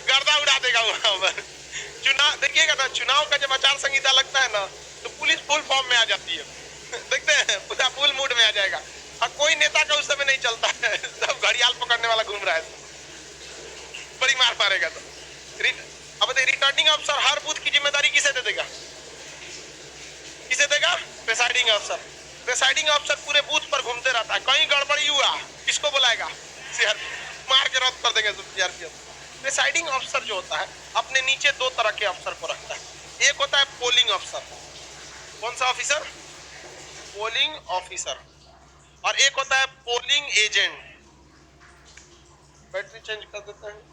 गर्दा उड़ा देगा वहां पर। चुनाव देखिएगा ना, चुनाव का जब आचार संहिता लगता है ना, तो पुलिस फुल फॉर्म में आ जाती है, देखते हैं, पूरा फुल मूड में आ जाएगा। और कोई नेता का उस समय नहीं चलता है, सब घड़ियाल पकड़ने वाला घूम रहा है, बड़ी मार मारेगा। तो अब रिटर्निंग अफसर हर बूथ की जिम्मेदारी किसे दे देगा, किसे देगा, प्रिसाइडिंग अफसर। प्रिसाइडिंग अफसर पूरे बूथ पर घूमते रहता है, कहीं गड़बड़ी हुआ किसको बुलाएगा, मार के रद्द कर देंगे सीआरपीएफ। प्रिसाइडिंग अफसर जो होता है अपने नीचे 2 तरह के अफसर को रखता है। एक होता है पोलिंग अफसर, कौन सा ऑफिसर, पोलिंग ऑफिसर, और एक होता है पोलिंग एजेंट। बैटरी चेंज कर देते हैं।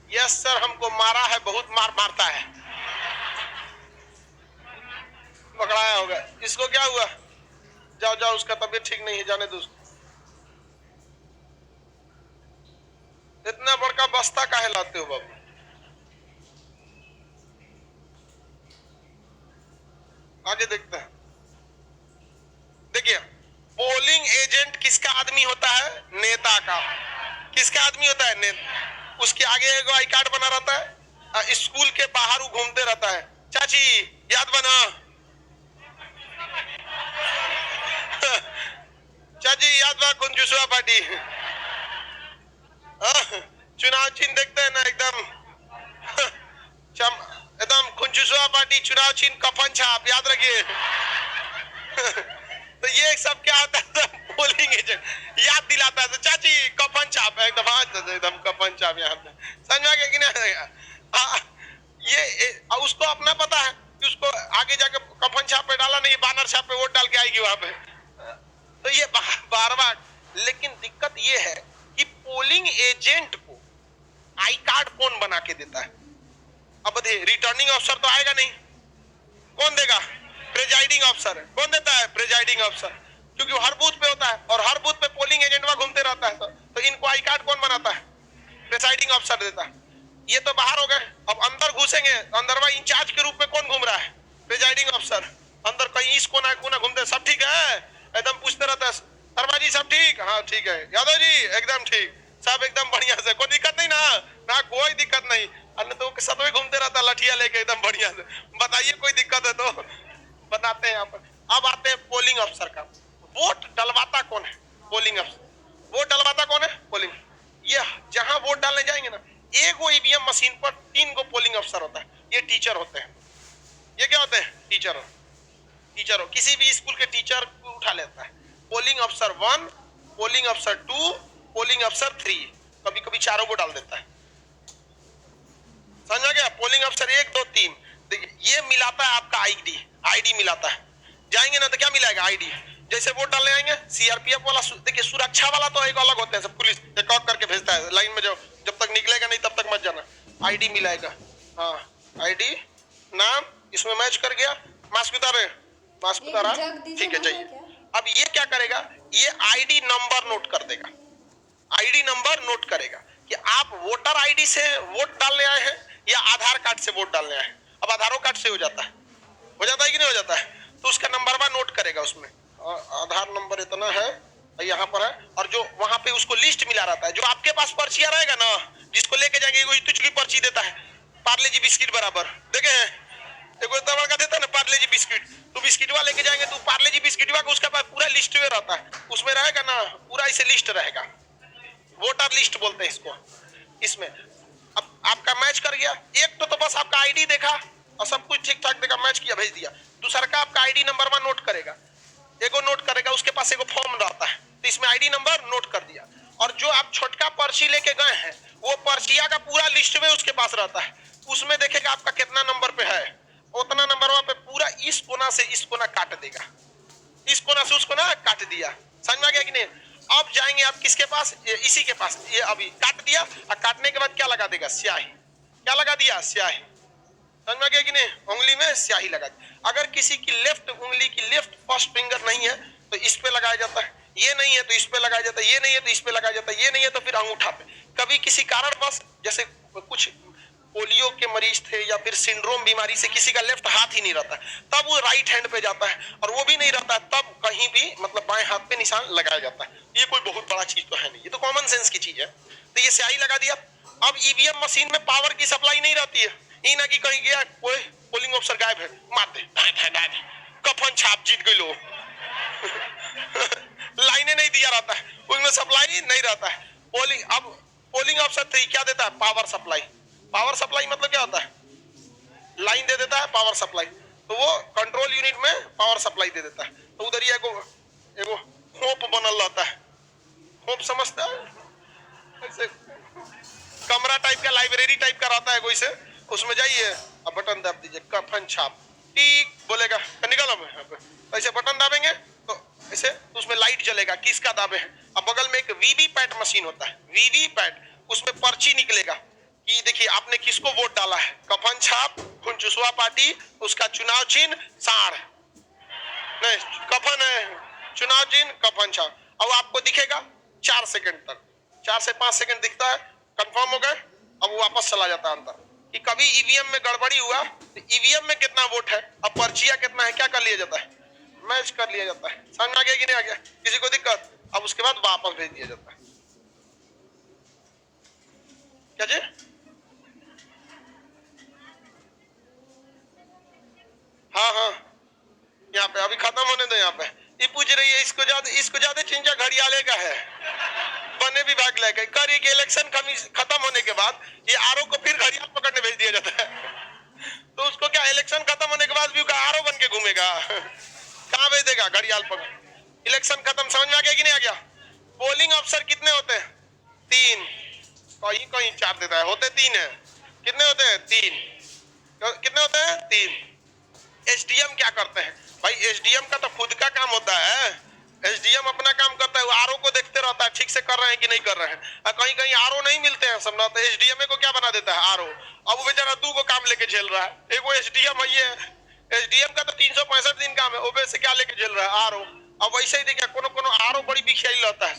यस सर, हमको मारा है, बहुत मार मारता है, पकड़ाया होगा। इसको क्या हुआ, जाओ जाओ, उसका तबीयत ठीक नहीं है, जाने दो। इतना बड़का बस्ता काहे लाते हो बाबू। आगे देखते हैं। देखिए, पोलिंग एजेंट किसका आदमी होता है, नेता का। किसका आदमी होता है, नेता। उसके आगे एक आई कार्ड बना रहता है, स्कूल के बाहर वो घूमते रहता है, चाची याद बना चाची याद बा कुंजुसवा पार्टी। चुनाव चिन्ह देखते हैं ना, एकदम कुंजुसवा पार्टी, चुनाव चिन्ह कफन छाप, याद रखिए। तो ये सब क्या होता है, पोलिंग एजेंट याद दिलाता है, तो चाची कफन छाप, एकदम कफन छाप, यहाँ पे समझ में आ गया कि नहीं। ये उसको अपना पता है कि उसको आगे जाके कफन छाप पे डाला नहीं, बानर छाप पे वोट डाल के आएगी वहां पे, तो ये बार बार। लेकिन दिक्कत ये है कि पोलिंग एजेंट को आई कार्ड कौन बना के देता है। अब रिटर्निंग अफसर तो आएगा नहीं, कौन देगा, प्रिजाइडिंग अफसर। कौन देता है, प्रिजाइडिंग अफसर, क्योंकि हर बूथ पे होता है और हर बूथ पे पोलिंग एजेंट वहां घूमते रहता है। तो इनको आई कार्ड कौन बनाता है, प्रिसाइडिंग अफसर देता है। ये तो बाहर हो गए, अब अंदर घुसेंगे, अंदर इंचार्ज के रूप में कौन घूम रहा है, प्रिजाइडिंग अफसर। अंदर कहीं इस कोना कोना घूमते, सब ठीक है, एकदम पूछते रहता है, शर्मा जी सब ठीक, हाँ ठीक है, यादव जी एकदम ठीक, सब एकदम बढ़िया से, कोई दिक्कत नहीं ना, ना कोई दिक्कत नहीं। अन्य तो सब घूमते रहता लठिया लेके एकदम बढ़िया से, बताइए कोई दिक्कत है तो बताते हैं यहाँ पर। अब आते हैं पोलिंग अफसर का। वोट डलवाता कौन है, पोलिंग अफसर। वोट डलवाता कौन है, पोलिंग। ये जहां वोट डालने जाएंगे ना, एक वो ईवीएम मशीन पर 3 को पोलिंग अफसर होता है, ये टीचर होते हैं। ये क्या होते हैं, टीचर। टीचर हो, किसी भी स्कूल के टीचर को उठा लेता है। पोलिंग अफसर 1, पोलिंग अफसर 2, पोलिंग अफसर 3, कभी कभी 4 को डाल देता है, समझ आ गया। पोलिंग अफसर 1 2 3, देखिए ये मिलाता है आपका आईडी मिलाता है। जाएंगे ना तो क्या मिलाएगा, आईडी। जैसे वोट डालने आएंगे, सीआरपीएफ वाला, देखिए सुरक्षा वाला तो एक अलग होते हैं, सब पुलिस एक करके भेजता है, लाइन में जाओ, जब तक निकलेगा नहीं तब तक मत जाना। आईडी मिलाएगा, हाँ आईडी, नाम इसमें मैच कर गया, मास्क उतारे, मास्क उतारा, ठीक है जाइए। अब ये क्या करेगा, ये आईडी नंबर नोट कर देगा, आईडी नंबर नोट करेगा कि आप वोटर आईडी से वोट डालने आए हैं या आधार कार्ड से वोट डालने आए हैं। अब आधार कार्ड से हो जाता है कि नहीं हो जाता है, तो उसका नंबर नोट करेगा, उसमें आधार नंबर इतना है, यहाँ पर है, और जो वहां पे उसको लिस्ट मिला रहता है, जो आपके पास पर्चिया रहेगा ना, जिसको लेके जाएंगे, तुझ की पर्ची देता है, पार्ले जी बिस्किट बराबर, देखे देखो इतना बड़ा देता है ना पार्ले जी बिस्किट, तो बिस्किटवा लेके जाएंगे, तो पार्ले जी बिस्किटवा का उसके पास पूरा लिस्ट में रहता है, उसमें रहेगा ना पूरा ऐसे लिस्ट रहेगा, वोटर लिस्ट बोलते हैं इसको। इसमें अब आपका मैच कर गया, एक तो बस आपका आईडी देखा और सब कुछ ठीक ठाक देखा, मैच किया, भेज दिया। दूसरा का आपका आईडी नंबर नोट करेगा, एगो नोट करेगा, उसके पास एगो फॉर्म रहता है, तो इसमें आईडी नंबर नोट कर दिया, और जो आप छोटका पर्ची लेके गए हैं वो पर्चिया का पूरा लिस्ट में उसके पास रहता है, उसमें देखेगा आपका कितना नंबर पे है, उतना नंबर वहां पे पूरा इस कोना से इस कोना काट देगा, इस कोना से उस कोना काट दिया। समझ में आ गया कि नहीं? अब जाएंगे आप किसके पास? इसी के पास। ये अभी काट दिया और काटने के बाद क्या लगा देगा? स्याही। क्या लगा दिया? स्याही। समझ में आ गया कि नहीं? उंगली में स्याही लगा दी। अगर किसी की लेफ्ट उंगली की लेफ्ट फर्स्ट फिंगर नहीं है तो इस पे लगाया जाता है, ये नहीं है तो इस पे लगाया जाता है, ये नहीं है तो इस पे लगाया जाता है, ये नहीं है तो फिर अंगूठा पे। कभी किसी कारणवश जैसे कुछ पोलियो के मरीज थे या फिर सिंड्रोम बीमारी से किसी का लेफ्ट हाथ ही नहीं रहता तब वो राइट हैंड पे जाता है, और वो भी नहीं रहता तब कहीं भी मतलब बाएं हाथ पे निशान लगाया जाता है। ये कोई बहुत बड़ा चीज तो है नहीं, ये तो कॉमन सेंस की चीज है। तो ये स्याही लगा दिया। अब ईवीएम मशीन में पावर की सप्लाई नहीं रहती है, ये ना कि कहीं गया कोई पोलिंग ऑफिसर गायब है, मार दे कफन छाप जीत गई लो लाइनें नहीं दिया रहता है, उसमें सप्लाई नहीं रहता है। पोलिंग अब पोलिंग ऑफिसर थे क्या देता है? Power supply. पावर सप्लाई मतलब क्या होता है? लाइन दे देता है पावर सप्लाई, तो वो कंट्रोल यूनिट में पावर सप्लाई दे देता है। तो उधर ही एगो खोप बनल रहता है, खोप समझता है? ऐसे कमरा टाइप का, लाइब्रेरी टाइप का रहता है कोई से, उसमें जाइए अब बटन दाब दीजिए, कफन छाप टीक बोलेगा निकलो में, ऐसे बटन दाबेंगे तो ऐसे तो उसमें लाइट जलेगा, किसका दाबे है। अब बगल में एक वीवी पैट मशीन होता है, वीवी पैट, उसमें पर्ची निकलेगा कि देखिए आपने किसको वोट डाला है, कफन छाप, खुनचुसवा पार्टी, उसका चुनाव चिन्ह साढ़ नहीं, कफन है, चुनाव चिन्ह कफन छाप। अब आपको दिखेगा 4 सेकंड तक, 4 से 5 सेकंड दिखता है, कंफर्म हो गए, अब वो वापस चला जाता है अंदर। कि कभी ईवीएम में गड़बड़ी हुआ तो ईवीएम में कितना वोट है, अब पर्चिया कितना है, क्या कर लिया जाता है? मैच कर लिया जाता है। समझ में आ गया कि नहीं आ गया? किसी को दिक्कत? अब उसके बाद वापस भेज दिया जाता है। क्या जी? हाँ हाँ, यहाँ पे अभी खत्म होने दो। यहाँ पे ये पूछ रही है इसको ज्यादा चिंता घड़ियाले का है, बने विभाग लेके कर कि इलेक्शन खत्म होने के बाद ये आरओ को फिर घड़ियाल पकड़ने भेज दिया जाता है तो उसको क्या इलेक्शन खत्म होने के बाद भी आरओ बन के घूमेगा? कहाँ भेज देगा? घड़ियाल पकड़। इलेक्शन खत्म। समझ में आ गया कि नहीं आ गया? पोलिंग अफसर कितने होते हैं? 3, कहीं कहीं 4 देता है, होते 3 है। कितने होते हैं? 3। कितने होते हैं? 3। एसडीएम क्या करते हैं भाई? एसडीएम का तो खुद का काम होता है, एसडीएम अपना काम करता है, वो आरओ को देखते रहता है ठीक से कर रहे हैं कि नहीं कर रहे हैं। कहीं कहीं आरओ नहीं मिलते हैं समझा, तो एसडीएम को क्या बना देता है? आरओ। अब वो बेचारा 2 को काम लेके झेल रहा है, एक वो एसडीएम है, एसडीएम का तो 365 दिन काम है, ओबे से क्या लेके झेल रहा है? आरओ। अब वैसे ही देखिए कोनो कोनो आरओ बड़ी बिखियाई रहता है,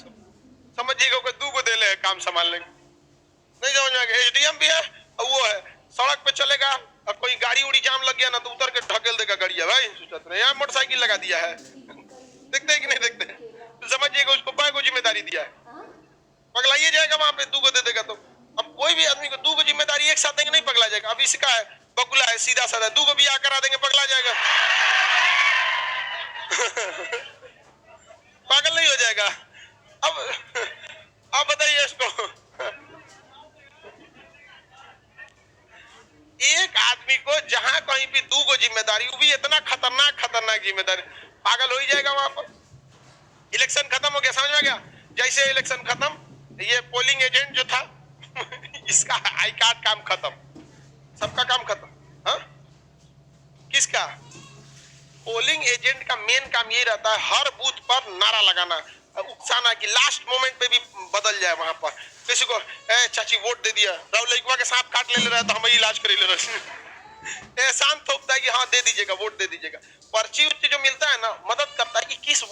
समझिएगा 2 को दे ले काम संभालने, नहीं समझ में आ गया? एसडीएम भी है और वो है, सड़क पे चलेगा और कोई गाड़ी उड़ी जाम लग गया ना तो उतर के ढकेल देगा गाड़िया। भाई यहाँ मोटरसाइकिल लगा दिया है, देखते है कि नहीं देखते? तो समझिएगा उसको बाय को जिम्मेदारी दिया है, पगलाइए जाएगा वहां पे 2 को दे देगा तो। अब कोई भी आदमी को 2 को जिम्मेदारी एक साथ देंगे नहीं पगला जाएगा। अब इसका है बकुला है, सीधा साधा 2 को बियाह करा देंगे, पगला जाएगा पागल नहीं हो जाएगा? अब बताइए इसको एक आदमी को जहां कहीं भी 2 को जिम्मेदारी, वो भी इतना खतरनाक जिम्मेदारी, पागल हो ही जाएगा वहां पर। इलेक्शन खत्म हो गया, समझ में आ गया? जैसे इलेक्शन खत्म, ये पोलिंग एजेंट जो था इसका आई कार्ड काम खत्म, सबका काम खत्म। हाँ? किसका? पोलिंग एजेंट का मेन काम ये रहता है हर बूथ पर नारा लगाना, उकसाना कि लास्ट मोमेंट पे भी बदल जाए वहां पर। किसी को चाची वोट दे दिया, राहुल लइकवा के सांप काट ले रहा है तो हम इलाज कर ले रहे एहसान थोपता है कि हाँ दे दीजिएगा, वोट दे दीजिएगा। पर्ची उच्ची जो मिलता है ना, मदद करता है कि किस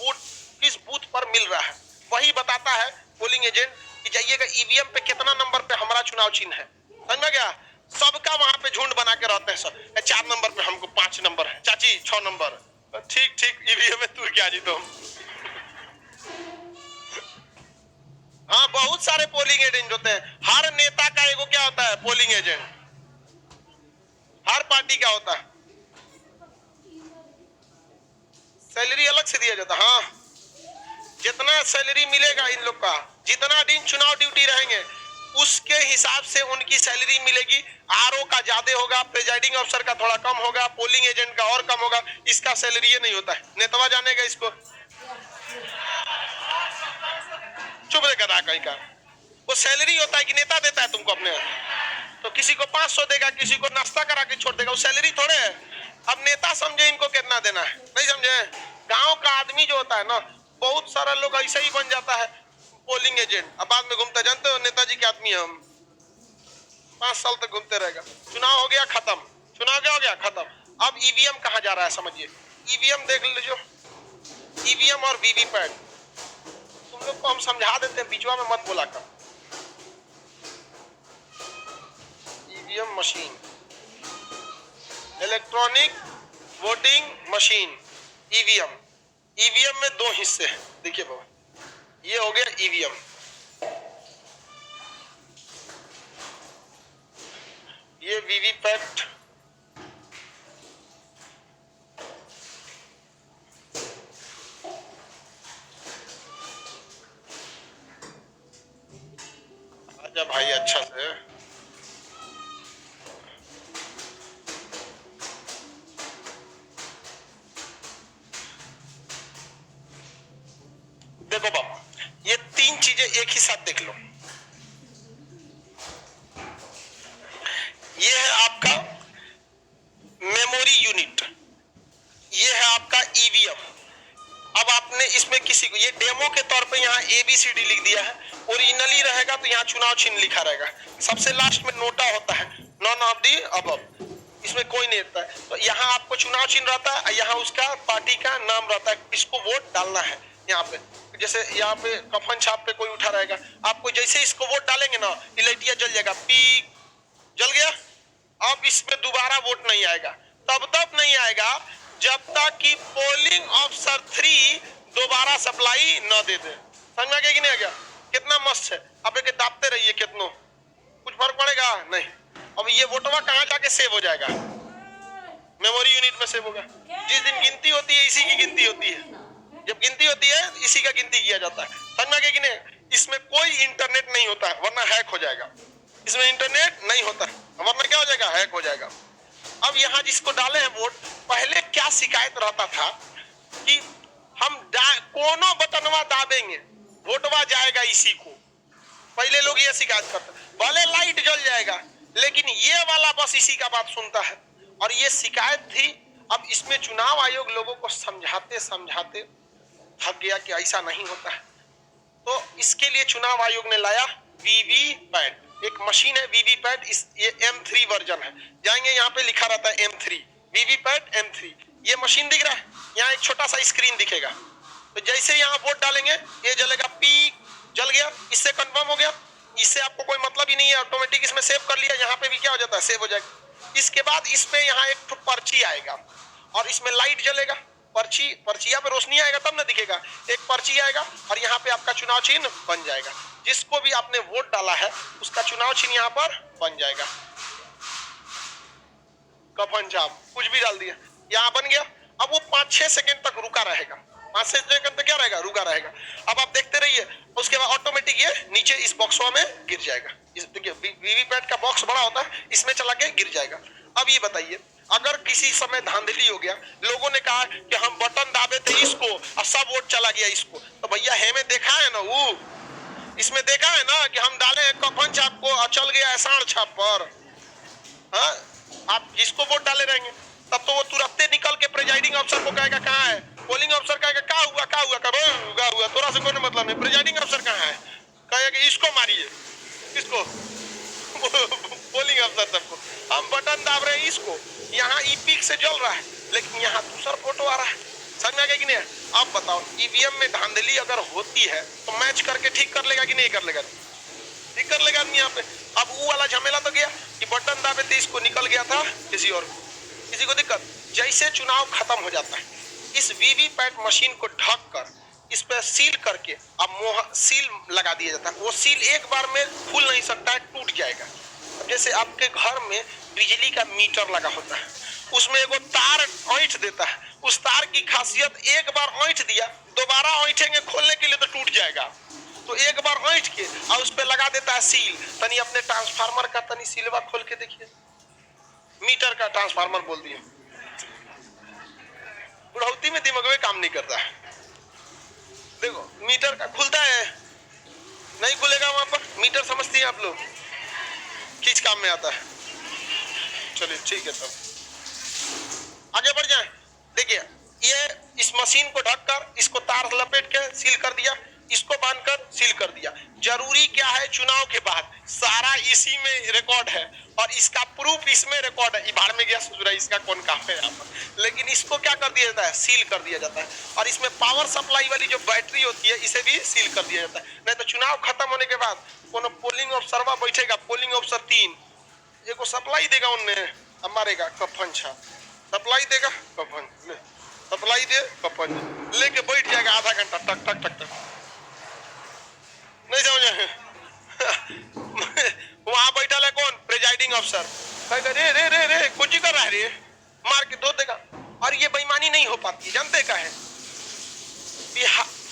बूथ पर मिल रहा है, वही बताता है पोलिंग एजेंट कि जाइएगा ईवीएम पे कितना नंबर पे हमारा चुनाव चिन्ह है। समझ में गया? सबका वहां पे झुंड बना के रहते हैं सब, 4 नंबर पे हमको 5 नंबर है, चाची 6 नंबर, ठीक ईवीएम में तू क्या जीतो हम। हाँ, बहुत सारे पोलिंग एजेंट होते हैं, हर नेता का एगो क्या होता है? Polling agent. हर पार्टी का होता है, सैलरी अलग से दिया जाता है। हाँ, जितना सैलरी मिलेगा इन लोग का, जितना दिन चुनाव ड्यूटी रहेंगे उसके हिसाब से उनकी सैलरी मिलेगी। आरओ का ज्यादा होगा, प्रिजाइडिंग अफसर का थोड़ा कम होगा, पोलिंग एजेंट का और कम होगा, इसका सैलरी ये नहीं होता है। नेतवा जानेगा इसको, चुप रे गधा कहीं का। वो सैलरी होता है कि नेता देता है तुमको अपने, तो किसी को 500 देगा, किसी को नाश्ता करा के छोड़ देगा, वो सैलरी थोड़े है। अब नेता समझे इनको कितना देना है, नहीं समझे। गांव का आदमी जो होता है ना, बहुत सारा लोग ऐसा ही बन जाता है पोलिंग एजेंट, अब बाद में घूमता, जानते हो नेताजी के आदमी हम 5 साल तक घूमते रहेगा। चुनाव हो गया खत्म, चुनाव क्या हो गया खत्म। अब ईवीएम कहा जा रहा है समझिए, ईवीएम देख लीजिए, ईवीएम और वीवीपैट तुम लोग को हम समझा देते हैं, बीचवा में मत बोला कर। EVM machine, electronic voting machine, EVM. EVM में 2 हिस्से हैं, देखिए बाबा, ये हो गया ईवीएम, ये वीवीपैट। आजा भाई अच्छा से, देखो बाबा, ये 3 चीजें एक ही साथ देख लो। ये है आपका मेमोरी यूनिट, ये है आपका ईवीएम। अब आपने इसमें किसी को, ये डेमो के तौर पे यहाँ ABCD लिख दिया है, ओरिजिनली रहेगा तो यहाँ चुनाव चिन्ह लिखा रहेगा, सबसे लास्ट में नोटा होता है, नॉन ऑफ दी अबव, इसमें कोई नहीं रहता है। तो यहाँ आपको चुनाव चिन्ह रहता है, यहाँ उसका पार्टी का नाम रहता है, इसको वोट डालना है। यहाँ पे जैसे यहाँ पे कफन छाप पे कोई उठा रहेगा, आपको जैसे इसको वोट डालेंगे ना, इलाइटिया जल जाएगा, पी जल गया। अब इसमें दोबारा वोट नहीं आएगा, तब तक नहीं आएगा जब तक कि पोलिंग ऑफिसर 3 दोबारा सप्लाई न दे दे। समझ में आ गया कि नहीं आ गया? कितना मस्त है। अब एक दाबते रहिए, कितनों कुछ फर्क पड़ेगा नहीं। अब ये वोटवा कहाँ जाके सेव हो जाएगा? मेमोरी यूनिट में सेव होगा। जिस दिन गिनती होती है इसी की गिनती होती है, जब गिनती होती है इसी का गिनती किया जाता है। समझ में आ गया कि नहीं? इसमें कोई इंटरनेट नहीं होता है, वरना हैक हो जाएगा। इसमें इंटरनेट नहीं होता है, वरना क्या हो जाएगा? हैक हो जाएगा। अब यहाँ जिसको डाले हैं वोट, पहले क्या शिकायत रहता था कि हम कोनो बटनवा दाबेंगे वोटवा जाएगा इसी को, पहले लोग ये शिकायत करते, भले लाइट जल जाएगा लेकिन ये वाला बस इसी का बात सुनता है, और ये शिकायत थी। अब इसमें चुनाव आयोग लोगों को समझाते समझाते थक गया कि ऐसा नहीं होता है, तो इसके लिए चुनाव आयोग ने लाया वीवीपैट, एक मशीन है वीवीपैट। ये M3 वर्जन है, जाएंगे यहाँ पे लिखा रहता है M3, वीवीपैट M3। ये मशीन दिख रहा है, यहाँ एक छोटा सा स्क्रीन दिखेगा, तो जैसे यहाँ वोट डालेंगे ये जलेगा, पी जल गया, इससे कंफर्म हो गया। इससे आपको कोई मतलब ही नहीं है, ऑटोमेटिक इसमें सेव कर लिया, यहाँ पे भी क्या हो जाता है? सेव हो जाएगा। इसके बाद इसमें यहाँ एक पर्ची आएगा और इसमें लाइट जलेगा, पर्चिया पे रोशनी आएगा तब ना दिखेगा, एक पर्ची आएगा और यहाँ पे आपका चुनाव चिन्ह बन जाएगा। जिसको भी आपने वोट डाला है उसका चुनाव चिन्ह यहाँ पर बन जाएगा। कफन छाप कुछ भी डाल दिया, यहाँ बन गया। अब वो 5-6 सेकंड तक रुका रहेगा, 5 सेकंड तक क्या रहेगा? रुका रहेगा। अब आप देखते रहिए, उसके बाद ऑटोमेटिक ये नीचे इस बॉक्सवा में गिर जाएगा। इस देखिए वीवीपैट का बॉक्स बड़ा होता है, इसमें चला के गिर जाएगा। अब ये बताइए, अगर किसी समय धांधली हो गया, लोगों ने कहा कि हम बटन दाबे थे इसको और सब वोट चला गया इसको, तो भैया हमें देखा है ना, वो इसमें देखा है ना कि हम डाले हैं कफन छाप को और चल गया है सांड छाप पर। हाँ, आप जिसको वोट डाले रहेंगे तब तो वो तुरंत निकल के प्रिजाइडिंग अफसर को कहेगा कहाँ है, पोलिंग अफसर कहेगा क्या हुआ क्या हुआ, कब हुआ, थोड़ा से कोई मतलब नहीं, प्रिजाइडिंग अफसर कहाँ है, कहेगा इसको मारिए, किसको? पोलिंग अफसर सबको। हम बटन दाब रहे हैं इसको, यहाँ ईपीक से जल रहा है लेकिन यहाँ दूसरा फोटो आ रहा है। समझ में आ गया कि नहीं? अब बताओ, ईवीएम में धांधली अगर होती है तो मैच करके ठीक कर लेगा कि नहीं कर लेगा? ठीक कर लेगा आदमी यहाँ पे। अब वो वाला झमेला तो गया कि बटन दाबे थे इसको, निकल गया था किसी और को, किसी को दिक्कत। जैसे चुनाव खत्म हो जाता है, इस वीवीपैट मशीन को ढक कर इस पर सील करके अब सील लगा दिया जाता है। वो सील एक बार में खुल नहीं सकता है, टूट जाएगा। जैसे आपके घर में बिजली का मीटर लगा होता है, उसमें एगो तार ऐंठ देता है, उस तार की खासियत एक बार ऐंठ दिया, दोबारा ऐंठेंगे खोलने के लिए तो टूट जाएगा, तो एक बार ऐंठ के और उस पे लगा देता है सील। तनी अपने ट्रांसफार्मर का तनी सीलवा खोल के देखिए, मीटर का ट्रांसफार्मर बोल दिए, बुढ़ौती में दिमाग में काम नहीं करता है। देखो मीटर का खुलता है, नहीं खुलेगा वहां पर। मीटर समझती हैं आप लोग, किस काम में आता है। चलिए ठीक है, तब आगे बढ़ जाए। देखिए ये इस मशीन को ढककर इसको तार लपेट के सील कर दिया, इसको बांधकर सील कर दिया। जरूरी क्या है, चुनाव के बाद सारा इसी में रिकॉर्ड है और इसका प्रूफ इसमें रिकॉर्ड है। बाहर में गया ससुरा, इसका कौन काम है यहाँ पर। लेकिन इसको क्या कर दिया जाता है, सील कर दिया जाता है। और इसमें पावर सप्लाई वाली जो बैटरी होती है इसे भी सील कर दिया जाता है। नहीं तो चुनाव खत्म होने के बाद कोनो पोलिंग ऑफिसरवा बैठेगा, पोलिंग ऑफिसर 3 एगो सप्लाई देगा, उनने मारेगा कफन छाप, सप्लाई देगा कफन ले, सप्लाई दे कफन लेके बैठ जाएगा आधा घंटा, टक टक टक टक। नहीं समझे वहां बैठा है कौन, प्रेजाइडिंग अफसर। कहेगा रे रे रे रे कुछ कर रहा है रे, मार के धो देगा। और ये बेईमानी नहीं हो पाती, जानते का है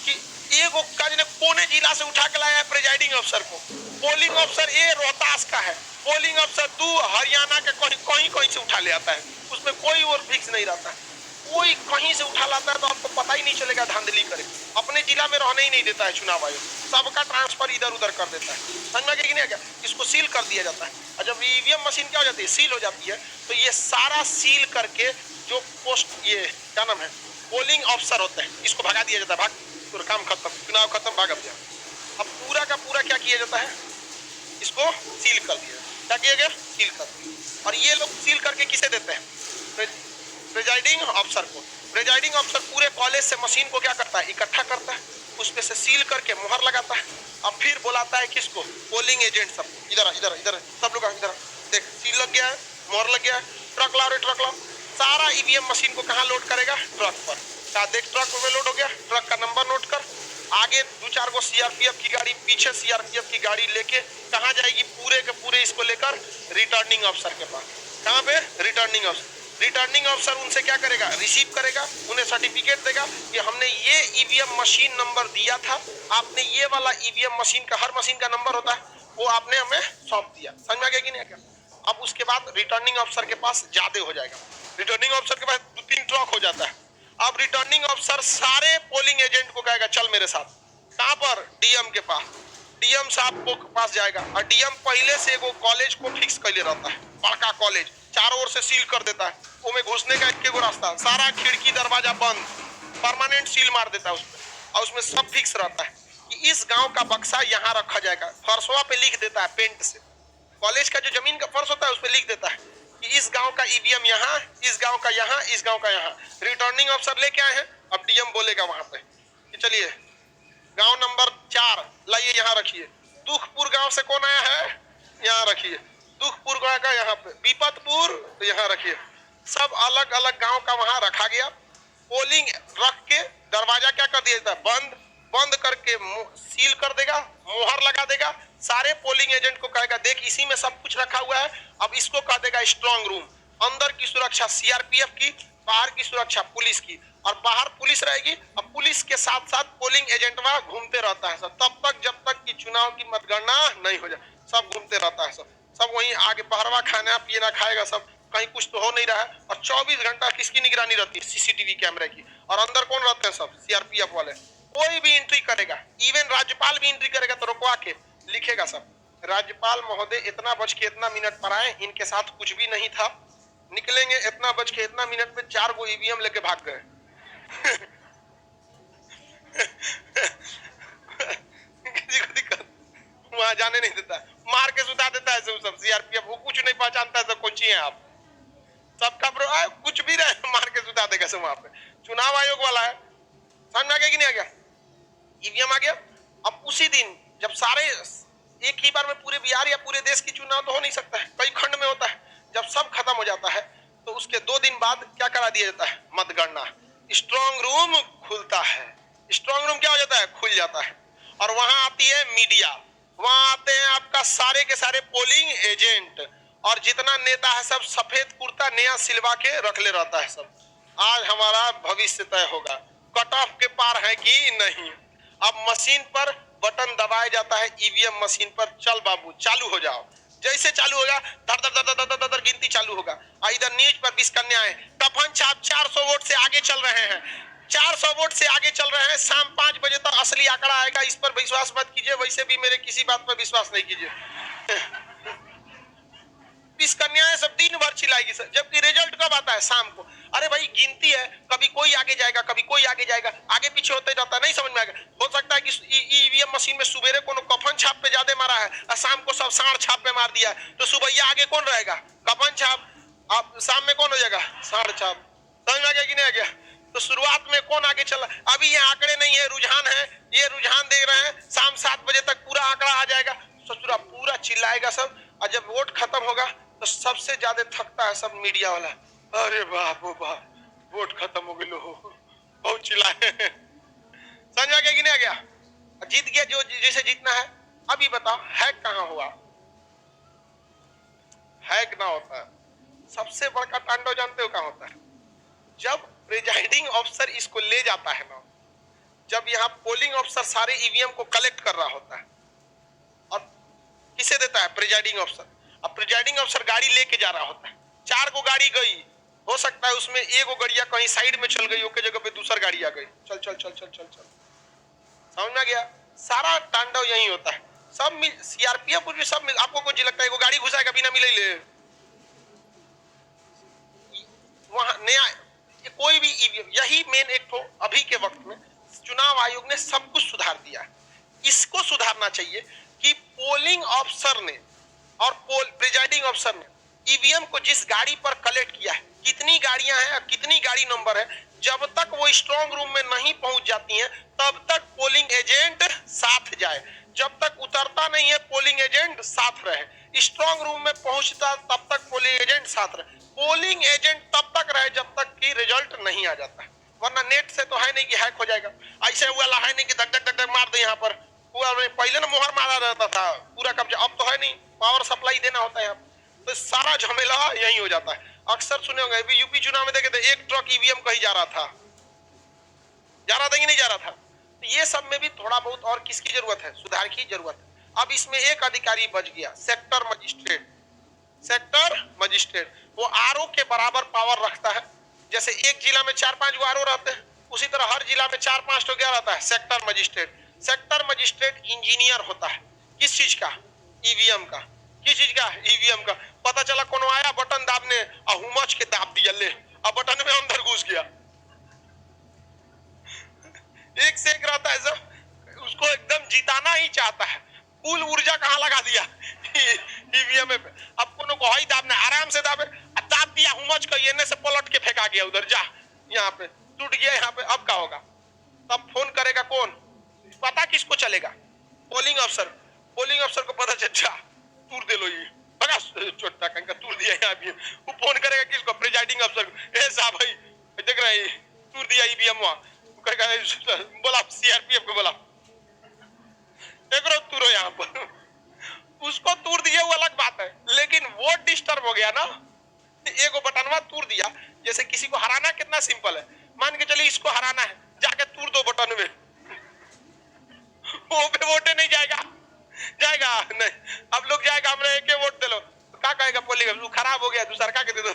कि एगो काज ने कोने जिला से उठा के लाया है प्रेजाइडिंग अफसर को। पोलिंग अफसर ए रोहतास का है, पोलिंग अफसर 2 हरियाणा के कहीं कहीं से उठा ले आता है। उसमें कोई और फिक्स नहीं रहता है, कोई कहीं से उठा लाता है तो आपको पता ही नहीं चलेगा धांधली करे। अपने जिला में रहने ही नहीं देता है चुनाव आयोग, सबका ट्रांसफर इधर उधर कर देता है। समझ में कि नहीं क्या। इसको सील कर दिया जाता है और जब ईवीएम मशीन क्या हो जाती है, सील हो जाती है, तो ये सारा सील करके जो पोस्ट ये क्या नाम है पोलिंग ऑफिसर होते हैं, इसको भगा दिया जाता है। भाग, तो काम खत्म, चुनाव खत्म, भाग अब जा। अब पूरा का पूरा क्या किया जाता है, इसको सील कर दिया। क्या किया गया, सील कर दिया। और ये लोग सील करके किसे देते हैं, प्रेजाइडिंग अफसर को। प्रेजाइडिंग अफसर पूरे कॉलेज से मशीन को क्या करता है, इकट्ठा करता है, उसमें से सील करके मुहर लगाता है। अब फिर बुलाता है किसको, पोलिंग एजेंट सब, इधर इधर इधर सब लोग इधर देख, सील लग गया है, मुहर लग गया है, ट्रक लाओ रे ट्रक लाओ। सारा ईवीएम मशीन को कहाँ लोड करेगा, ट्रक पर। क्या देख, ट्रक में लोड हो गया, ट्रक का नंबर नोट कर। आगे 2-4 गो सीआरपीएफ की गाड़ी, पीछे सीआरपीएफ की गाड़ी लेके कहाँ जाएगी, पूरे के पूरे इसको लेकर रिटर्निंग अफसर के पास। कहाँ पे, रिटर्निंग अफसर। रिटर्निंग अफसर उनसे क्या करेगा, रिसीव करेगा, उन्हें सर्टिफिकेट देगा कि हमने ये ईवीएम मशीन नंबर दिया था, आपने ये वाला ईवीएम मशीन का, हर मशीन का नंबर होता है, वो आपने हमें सौंप दिया। समझ में आ गया कि नहीं क्या। अब उसके बाद रिटर्निंग अफसर के पास ज्यादा हो जाएगा, रिटर्निंग अफसर के पास 2-3 ट्रक हो जाता है। अब रिटर्निंग अफसर सारे पोलिंग एजेंट को कहेगा चल मेरे साथ, कहां पर, डीएम के पास। डीएम साहब को पास जाएगा और डीएम पहले से वो कॉलेज को फिक्स कर ले रहता है, बड़का कॉलेज, चारों ओर से सील कर देता है। वो में घुसने का एक गो रास्ता, सारा खिड़की दरवाजा बंद, परमानेंट सील मार देता है उसमें। और उसमें सब फिक्स रहता है कि इस गांव का बक्सा यहाँ रखा जाएगा। फर्शवा पे लिख देता है पेंट से, कॉलेज का जो जमीन का फर्श होता है उस पर लिख देता है कि इस गांव का ईवीएम यहाँ, इस गांव का यहाँ, इस गांव का यहाँ। रिटर्निंग अफसर लेके आए हैं, अब डीएम बोलेगा वहां पे कि चलिए गांव नंबर 4 लाइए, यहाँ रखिए। दुखपुर गांव से कौन आया है, यहाँ रखिए। दुखपुर गांव का यहाँ पे, विपतपुर तो यहाँ रखिए। सब अलग अलग गांव का वहां रखा गया। पोलिंग रख के दरवाजा क्या कर दिया जाता है, बंद, बंद करके सील कर देगा, मोहर लगा देगा। सारे पोलिंग एजेंट को कहेगा देख इसी में सब कुछ रखा हुआ है। अब इसको कह देगा स्ट्रांग रूम, अंदर की सुरक्षा सीआरपीएफ की, बाहर की सुरक्षा पुलिस की। और बाहर पुलिस रहेगी, अब पुलिस के साथ साथ पोलिंग एजेंट वहां घूमते रहता है सब, तब तक जब तक कि चुनाव की मतगणना नहीं हो जाए, सब घूमते रहता है सब वहीं आगे बहरवा खाना पीना खाएगा सब, कहीं कुछ तो हो नहीं रहा है। और 24 घंटा किसकी निगरानी रहती है, सीसीटीवी कैमरे की। और अंदर कौन रहते हैं, सब सीआरपीएफ वाले। कोई भी एंट्री करेगा, इवन राज्यपाल भी एंट्री करेगा तो रुकवा के लिखेगा सब, राज्यपाल महोदय इतना बज के इतना मिनट पर आए, इनके साथ कुछ भी नहीं था, निकलेंगे इतना बज के इतना मिनट में 4 गो ईवीएम लेके भाग गए। किसी को दिक्कत वहां जाने नहीं देता, मार के सुता देता है सब सीआरपीएफ। वो कुछ नहीं पहचानता है सब कौन है आप, सबका कुछ भी रहे मार के सुता देगा सब वहां पे। चुनाव आयोग वाला है, समझ में आ गया कि नहीं आ गया। ईवीएम आ गया। अब उसी दिन जब सारे एक ही बार में पूरे बिहार या पूरे देश की चुनाव तो हो नहीं सकता है, कई खंड में होता है। जब सब खत्म हो जाता है तो उसके 2 दिन बाद क्या करा दिया जाता है, मतगणना। स्ट्रांग रूम खुलता है, स्ट्रांग रूम क्या हो जाता है, खुल जाता है। और वहां आती है मीडिया, वहां आते हैं आपका सारे के सारे पोलिंग एजेंट, और जितना नेता है सब सफेद कुर्ता नया सिलवा के रख ले रहता है सब। आज हमारा भविष्य तय होगा, कट ऑफ के पार है कि नहीं। अब मशीन पर बटन दबाया जाता है, ईवीएम मशीन पर, चल बाबू चालू हो जाओ। जैसे चालू होगा धर धर धर धर धर धर गिनती चालू होगा। इधर न्यूज पर 20 कन्या है, कफन छाप 400 वोट से आगे चल रहे हैं, 400 वोट से आगे चल रहे हैं। शाम 5 बजे तक असली आंकड़ा आएगा, इस पर विश्वास मत कीजिए, वैसे भी मेरे किसी बात पर विश्वास नहीं कीजिए। इस कन्याएं सब दिन भर चिल्लाएगी सर, जबकि रिजल्ट कब आता है? शाम को। अरे भाई गिनती है, कभी कोई आगे जाएगा, कभी कोई आगे जाएगा, आगे पीछे होते जाता है, नहीं समझ में आएगा। हो सकता है कि ईवीएम मशीन में सुबेरे को कफन छाप पे ज्यादा मारा है और शाम को सब साढ़ छाप पे मार दिया है, तो सुबह आगे कौन रहेगा? कफन छाप। अब शाम में कौन हो जाएगा? साढ़ छाप। समझ में आ गया कि नहीं आ गया? तो शुरुआत में कौन आगे चला? अभी ये आंकड़े नहीं है, रुझान है, ये रुझान दे रहे हैं। शाम 7 बजे तक पूरा आंकड़ा आ जाएगा, ससुरा पूरा चिल्लाएगा सब, और जब वोट खत्म होगा तो सबसे ज्यादा थकता है सब मीडिया वाला। अरे बाप ओ बाप, वोट खत्म हो गए, बहुत चिल्लाए। समझ आ गया कि नहीं आ गया? जीत गया जो जैसे जीतना है। अभी बताओ हैक कहाँ हुआ? हैक ना होता है, सबसे बड़का तांडव जानते हो कहाँ होता है? जब प्रिजाइडिंग ऑफिसर इसको ले जाता है ना, जब यहाँ पोलिंग ऑफिसर सारे ईवीएम को कलेक्ट कर रहा होता है और किसे देता है? Presiding officer. अब प्रिजाइडिंग ऑफिसर गाड़ी लेके जा रहा होता है, 4 को गाड़ी गई, हो सकता है उसमें एगो गाड़िया कहीं साइड में चल गई, ओके जगह पे दूसरा गाड़ी आ गई, चल चल चल चल चल चल। समझ में गया? सारा तांडव यही होता है। सब मिल, सीआरपीएफ भी सब मिल, आपको कुछ लगता है वो गाड़ी घुसाएगा बिना मिले ले? वहां नया कोई भी ईवीएम, यही मेन एक तो अभी के वक्त में चुनाव आयोग ने सब कुछ सुधार दिया है। इसको सुधारना चाहिए कि पोलिंग ऑफिसर ने और प्रिजाइडिंग ऑफिसर ने ईवीएम को जिस गाड़ी पर कलेक्ट किया है, कितनी गाड़ियां हैं, कितनी गाड़ी नंबर है, जब तक वो स्ट्रॉन्ग रूम में नहीं पहुंच जाती हैं तब तक पोलिंग एजेंट साथ जाए, जब तक उतरता नहीं है पोलिंग एजेंट साथ रहे। स्ट्रॉन्ग रूम में पहुंचता तब तक पोलिंग एजेंट साथ रहे। पोलिंग एजेंट तब तक रहे जब तक कि रिजल्ट नहीं आ जाता, वरना नेट से तो है नहीं कि हैक हो जाएगा। ऐसे हुआ है नहीं कि धक धक धक मार दे यहाँ पर, पहले ना मोहर मारा रहता था पूरा कब्जा, अब तो है नहीं, पावर सप्लाई देना होता है। तो सारा झमेला यही हो जाता है। अक्सर सुने होंगे, अभी यूपी चुनाव में देखे थे, एक ट्रक ईवीएम कहीं जा रहा था कि नहीं जा रहा था। तो ये सब में भी थोड़ा बहुत और किसकी जरूरत है? सुधार की जरूरत है। अब इसमें एक अधिकारी बच गया, सेक्टर मजिस्ट्रेट। सेक्टर मजिस्ट्रेट वो आरओ के बराबर पावर रखता है। जैसे एक जिला में 4-5 गो आरओ रहते हैं, उसी तरह हर जिला में 4-5 तो क्या रहता है? Sector magistrate. Sector magistrate engineer होता है। किस चीज का? ईवीएम का। किस चीज का? ईवीएम का। पता चला कोनो आया बटन दाबने और हुमच के दाब दिया, ले अब बटन में अंदर घुस गया। एक से एक रहता है सब, उसको एकदम जिताना ही चाहता है, कुल ऊर्जा कहाँ लगा दिया? ईवीएम पे। अब कोनो को ही दाबना, आराम से दाबे, दाब दिया हुमच का, ये से पलट के फेंका गया उधर, जा यहाँ पे टूट गया, यहाँ पे अब क्या होगा? तब फोन करेगा कौन? पता किसको चलेगा? पोलिंग अफसर। पोलिंग अफसर को पता चल जा तूर दे लो, ये बड़ा छोटा कंका तूर दिया यहाँ भी। वो फोन करेगा किसको? प्रिजाइडिंग अफसर को। ए साहब भाई देख रहे हैं तूर दिया ईवीएम, वहां बोला सीआरपीएफ को, बोला एक तूरो यहाँ पर। उसको तूर दिया वो अलग बात है, लेकिन वो डिस्टर्ब हो गया ना, एगो बटनवा तूर दिया। जैसे किसी को हराना कितना सिंपल है, मान के चलिए इसको हराना है, जाके तूर दो बटन में, वो पे वोटे नहीं जाएगा, जाएगा नहीं। अब लोग जाएगा, हमने एक वोट दे लो, तो क्या कहेगा पोलिंग? खराब हो गया, दूसरा का दे दो।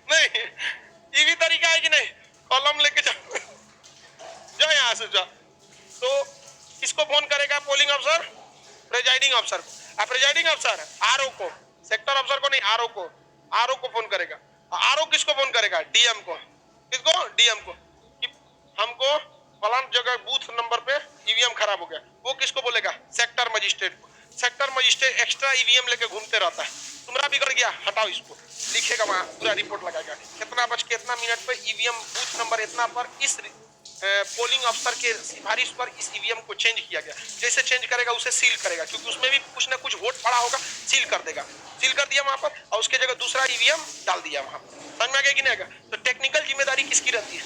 नहीं, ये भी तरीका है कि नहीं? कॉलम लेके जाओ, जाओ यहाँ से जाओ। तो किसको फोन करेगा पोलिंग अफसर? प्रिजाइडिंग अफसर को। प्रिजाइडिंग अफसर आरओ को, सेक्टर अफसर को नहीं, आरओ को। आरओ को फोन करेगा। आरओ किसको फोन करेगा? डीएम को। किसको? डीएम को, कि हमको फलान जगह बूथ नंबर पे ईवीएम खराब हो गया। वो किसको बोलेगा? सेक्टर मजिस्ट्रेट को। सेक्टर मजिस्ट्रेट एक्स्ट्रा ईवीएम लेके घूमते रहता है, तुम्हारा बिगड़ गया, हटाओ इसको, लिखेगा वहां, पूरा रिपोर्ट लगाएगा, कितना बज के इतना मिनट पे ईवीएम बूथ नंबर इतना पर इस पोलिंग अफसर के सिफारिश पर इस ईवीएम को चेंज किया गया। जैसे चेंज करेगा उसे सील करेगा, क्योंकि उसमें भी कुछ ना कुछ वोट पड़ा होगा, सील कर देगा। सील कर दिया वहां पर और उसके जगह दूसरा ईवीएम डाल दिया वहां पर। समझ में आ गया कि नहीं आएगा? तो टेक्निकल जिम्मेदारी किसकी रहती है?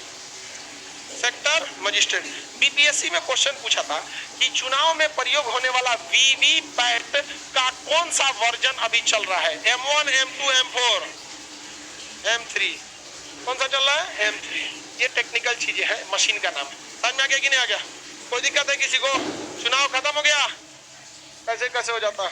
Sector magistrate. बीपीएससी में क्वेश्चन पूछा था कि चुनाव में प्रयोग होने वाला वीवीपैट का कौन सा वर्जन अभी चल रहा है? M1, M2, M4, M3, कौन सा चल रहा है? M3। ये टेक्निकल चीजें हैं, मशीन का नाम। समझ में आ गया कि नहीं आ गया? कोई दिक्कत है किसी को? चुनाव खत्म हो गया, कैसे कैसे हो जाता?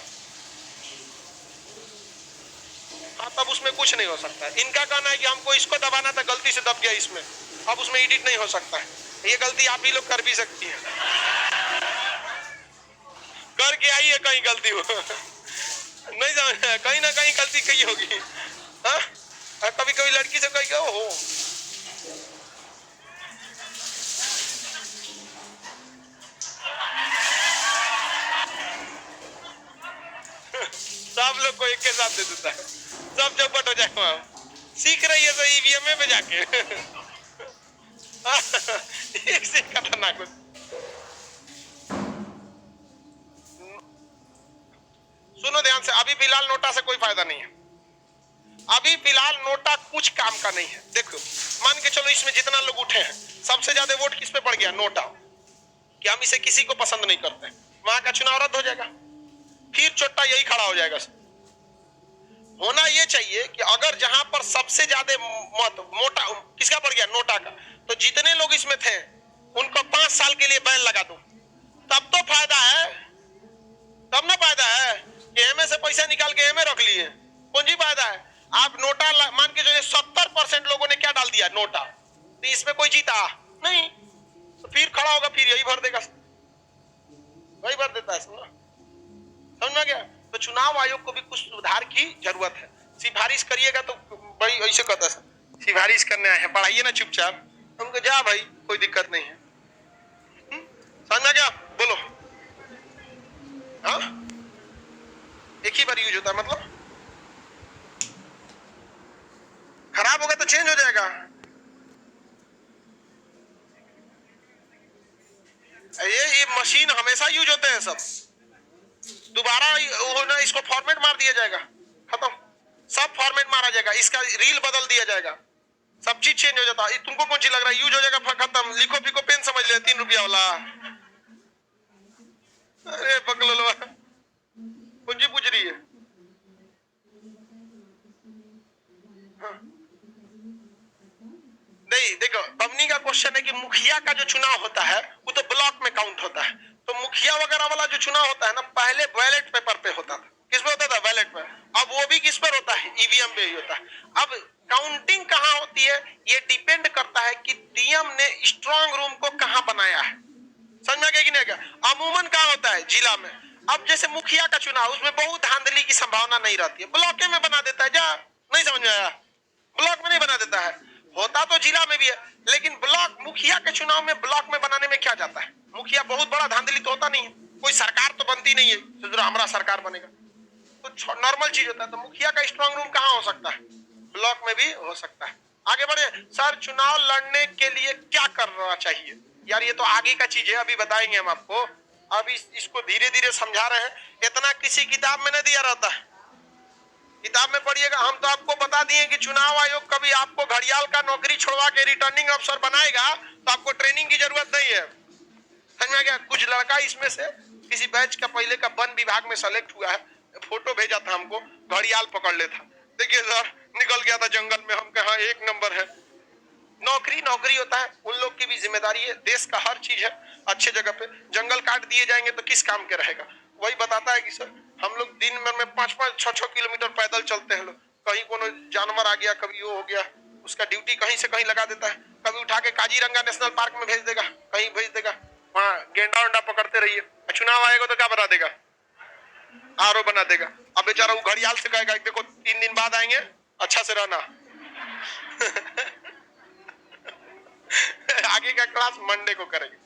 तब उसमें कुछ नहीं हो सकता। इनका कहना है कि हमको इसको दबाना था, गलती से दब गया इसमें, अब उसमें एडिट नहीं हो सकता है। ये गलती आप ही लोग कर भी सकती है, करके आई है कहीं गलती हो नहीं समझ, कहीं ना कहीं गलती कही होगी। हाँ, कभी कभी लड़की से कही हो सब लोग को एक के साथ दे देता है, सब चौपट हो जाए वहां। सीख रही है तो ईवीएम में जाके एक से खतरनाक। सुनो ध्यान से, अभी फिलहाल नोटा से कोई फायदा नहीं है, अभी फिलहाल नोटा कुछ काम का नहीं है। देखो मान के चलो इसमें जितना लोग उठे हैं, सबसे ज्यादा वोट किस पे पड़ गया? नोटा, कि हम इसे किसी को पसंद नहीं करते, वहां का चुनाव रद्द हो जाएगा, फिर चोट्टा यही खड़ा हो जाएगा। होना ये चाहिए कि अगर जहां पर सबसे ज्यादा मत मोटा किसका पड़ गया? नोटा का, तो जितने लोग इसमें थे उनको 5 साल के लिए बैन लगा दो, तब तो फायदा है, तब ना फायदा है कि एमए से पैसा निकाल के एमए रख लिए, पूंजी फायदा है। आप नोटा मान के जो 70% लोगों ने क्या डाल दिया? नोटा, तो इसमें कोई जीता नहीं, तो फिर खड़ा होगा, फिर यही भर देगा, वही भर देता है, समझ में गया? तो चुनाव आयोग को भी कुछ सुधार की जरूरत है। सिफारिश करिएगा तो भाई ऐसे कहता है, सिफारिश करने आए हैं, पढ़ाइए ना चुपचाप, हमको जा भाई कोई दिक्कत नहीं है। समझ में गया? बोलो। हाँ, एक ही बार यूज होता है, मतलब खराब होगा तो चेंज हो जाएगा। ये मशीन हमेशा यूज होते हैं सब, दोबारा ना इसको फॉर्मेट मार दिया जाएगा, खत्म, सब फॉर्मेट मारा जाएगा, इसका रील बदल दिया जाएगा, सब चीज चेंज हो जाता है। तुमको कौन सी लग रहा है? यूज हो जाएगा, खत्म, लिखो पिको पेन समझ ले, 3 रुपया वाला। अरे पकलो, पूंजी पूछ रही है। हाँ। नहीं देखो, पवनी का क्वेश्चन है कि मुखिया का जो चुनाव होता है वो तो ब्लॉक में काउंट होता है, तो मुखिया वगैरह वाला जो चुनाव होता है ना, पहले बैलेट पेपर पे होता था। किस पे होता था? बैलेट पे। अब वो भी किस पर होता है? ईवीएम पे ही होता है। अब काउंटिंग कहाँ होती है, ये डिपेंड करता है कि डीएम ने स्ट्रांग रूम को कहाँ बनाया है। समझ में गया कि नहीं गया? अमूमन कहाँ होता है? जिला में। अब जैसे मुखिया का चुनाव, उसमें बहुत धांधली की संभावना नहीं रहती है, ब्लॉक में बना देता है। जा नहीं समझ में आया? ब्लॉक में नहीं बना देता है, होता तो जिला में भी है, लेकिन ब्लॉक मुखिया के चुनाव में ब्लॉक में बनाने में क्या जाता है? मुखिया बहुत बड़ा धांधली तो होता नहीं है, कोई सरकार तो बनती नहीं है तो हमारा सरकार बनेगा, तो नॉर्मल चीज होता है। तो मुखिया का स्ट्रांग रूम कहाँ हो सकता है? ब्लॉक में भी हो सकता है। आगे बढ़े सर, चुनाव लड़ने के लिए क्या करना चाहिए? यार ये तो आगे का चीज है, अभी बताएंगे हम आपको, अभी इसको धीरे धीरे समझा रहे हैं, इतना किसी किताब में नहीं दिया रहता है, किताब में पढ़िएगा। हम तो आपको बता दिए कि चुनाव आयोग कभी आपको घड़ियाल का नौकरी छोड़वा के रिटर्निंग अफसर बनाएगा तो आपको ट्रेनिंग की जरूरत नहीं है। समझ में गया? कुछ लड़का इसमें से किसी बैच का पहले का वन विभाग में सेलेक्ट हुआ है, फोटो भेजा था हमको, घड़ियाल पकड़ लेता, देखिए सर निकल गया था जंगल में, हम कहा एक नंबर है। नौकरी नौकरी होता है, उन लोग की भी जिम्मेदारी है, देश का हर चीज है अच्छे जगह पे। जंगल काट दिए जाएंगे तो किस काम के रहेगा? वही बताता है कि सर हम लोग दिन भर में 5-5, 6-6 किलोमीटर पैदल चलते हैं लोग, कहीं कोनो जानवर आ गया, कभी वो हो गया, उसका ड्यूटी कहीं से कहीं लगा देता है, कभी उठा के काजीरंगा नेशनल पार्क में भेज देगा, कहीं भेज देगा, वहां गेंडा वेंडा पकड़ते रहिए। चुनाव आएगा तो क्या बना देगा? आरओ बना देगा। अब बेचारा वो घड़ियाल से कहेगा देखो 3 दिन बाद आएंगे, अच्छा से रहना आगे का क्लास मंडे को करेंगे।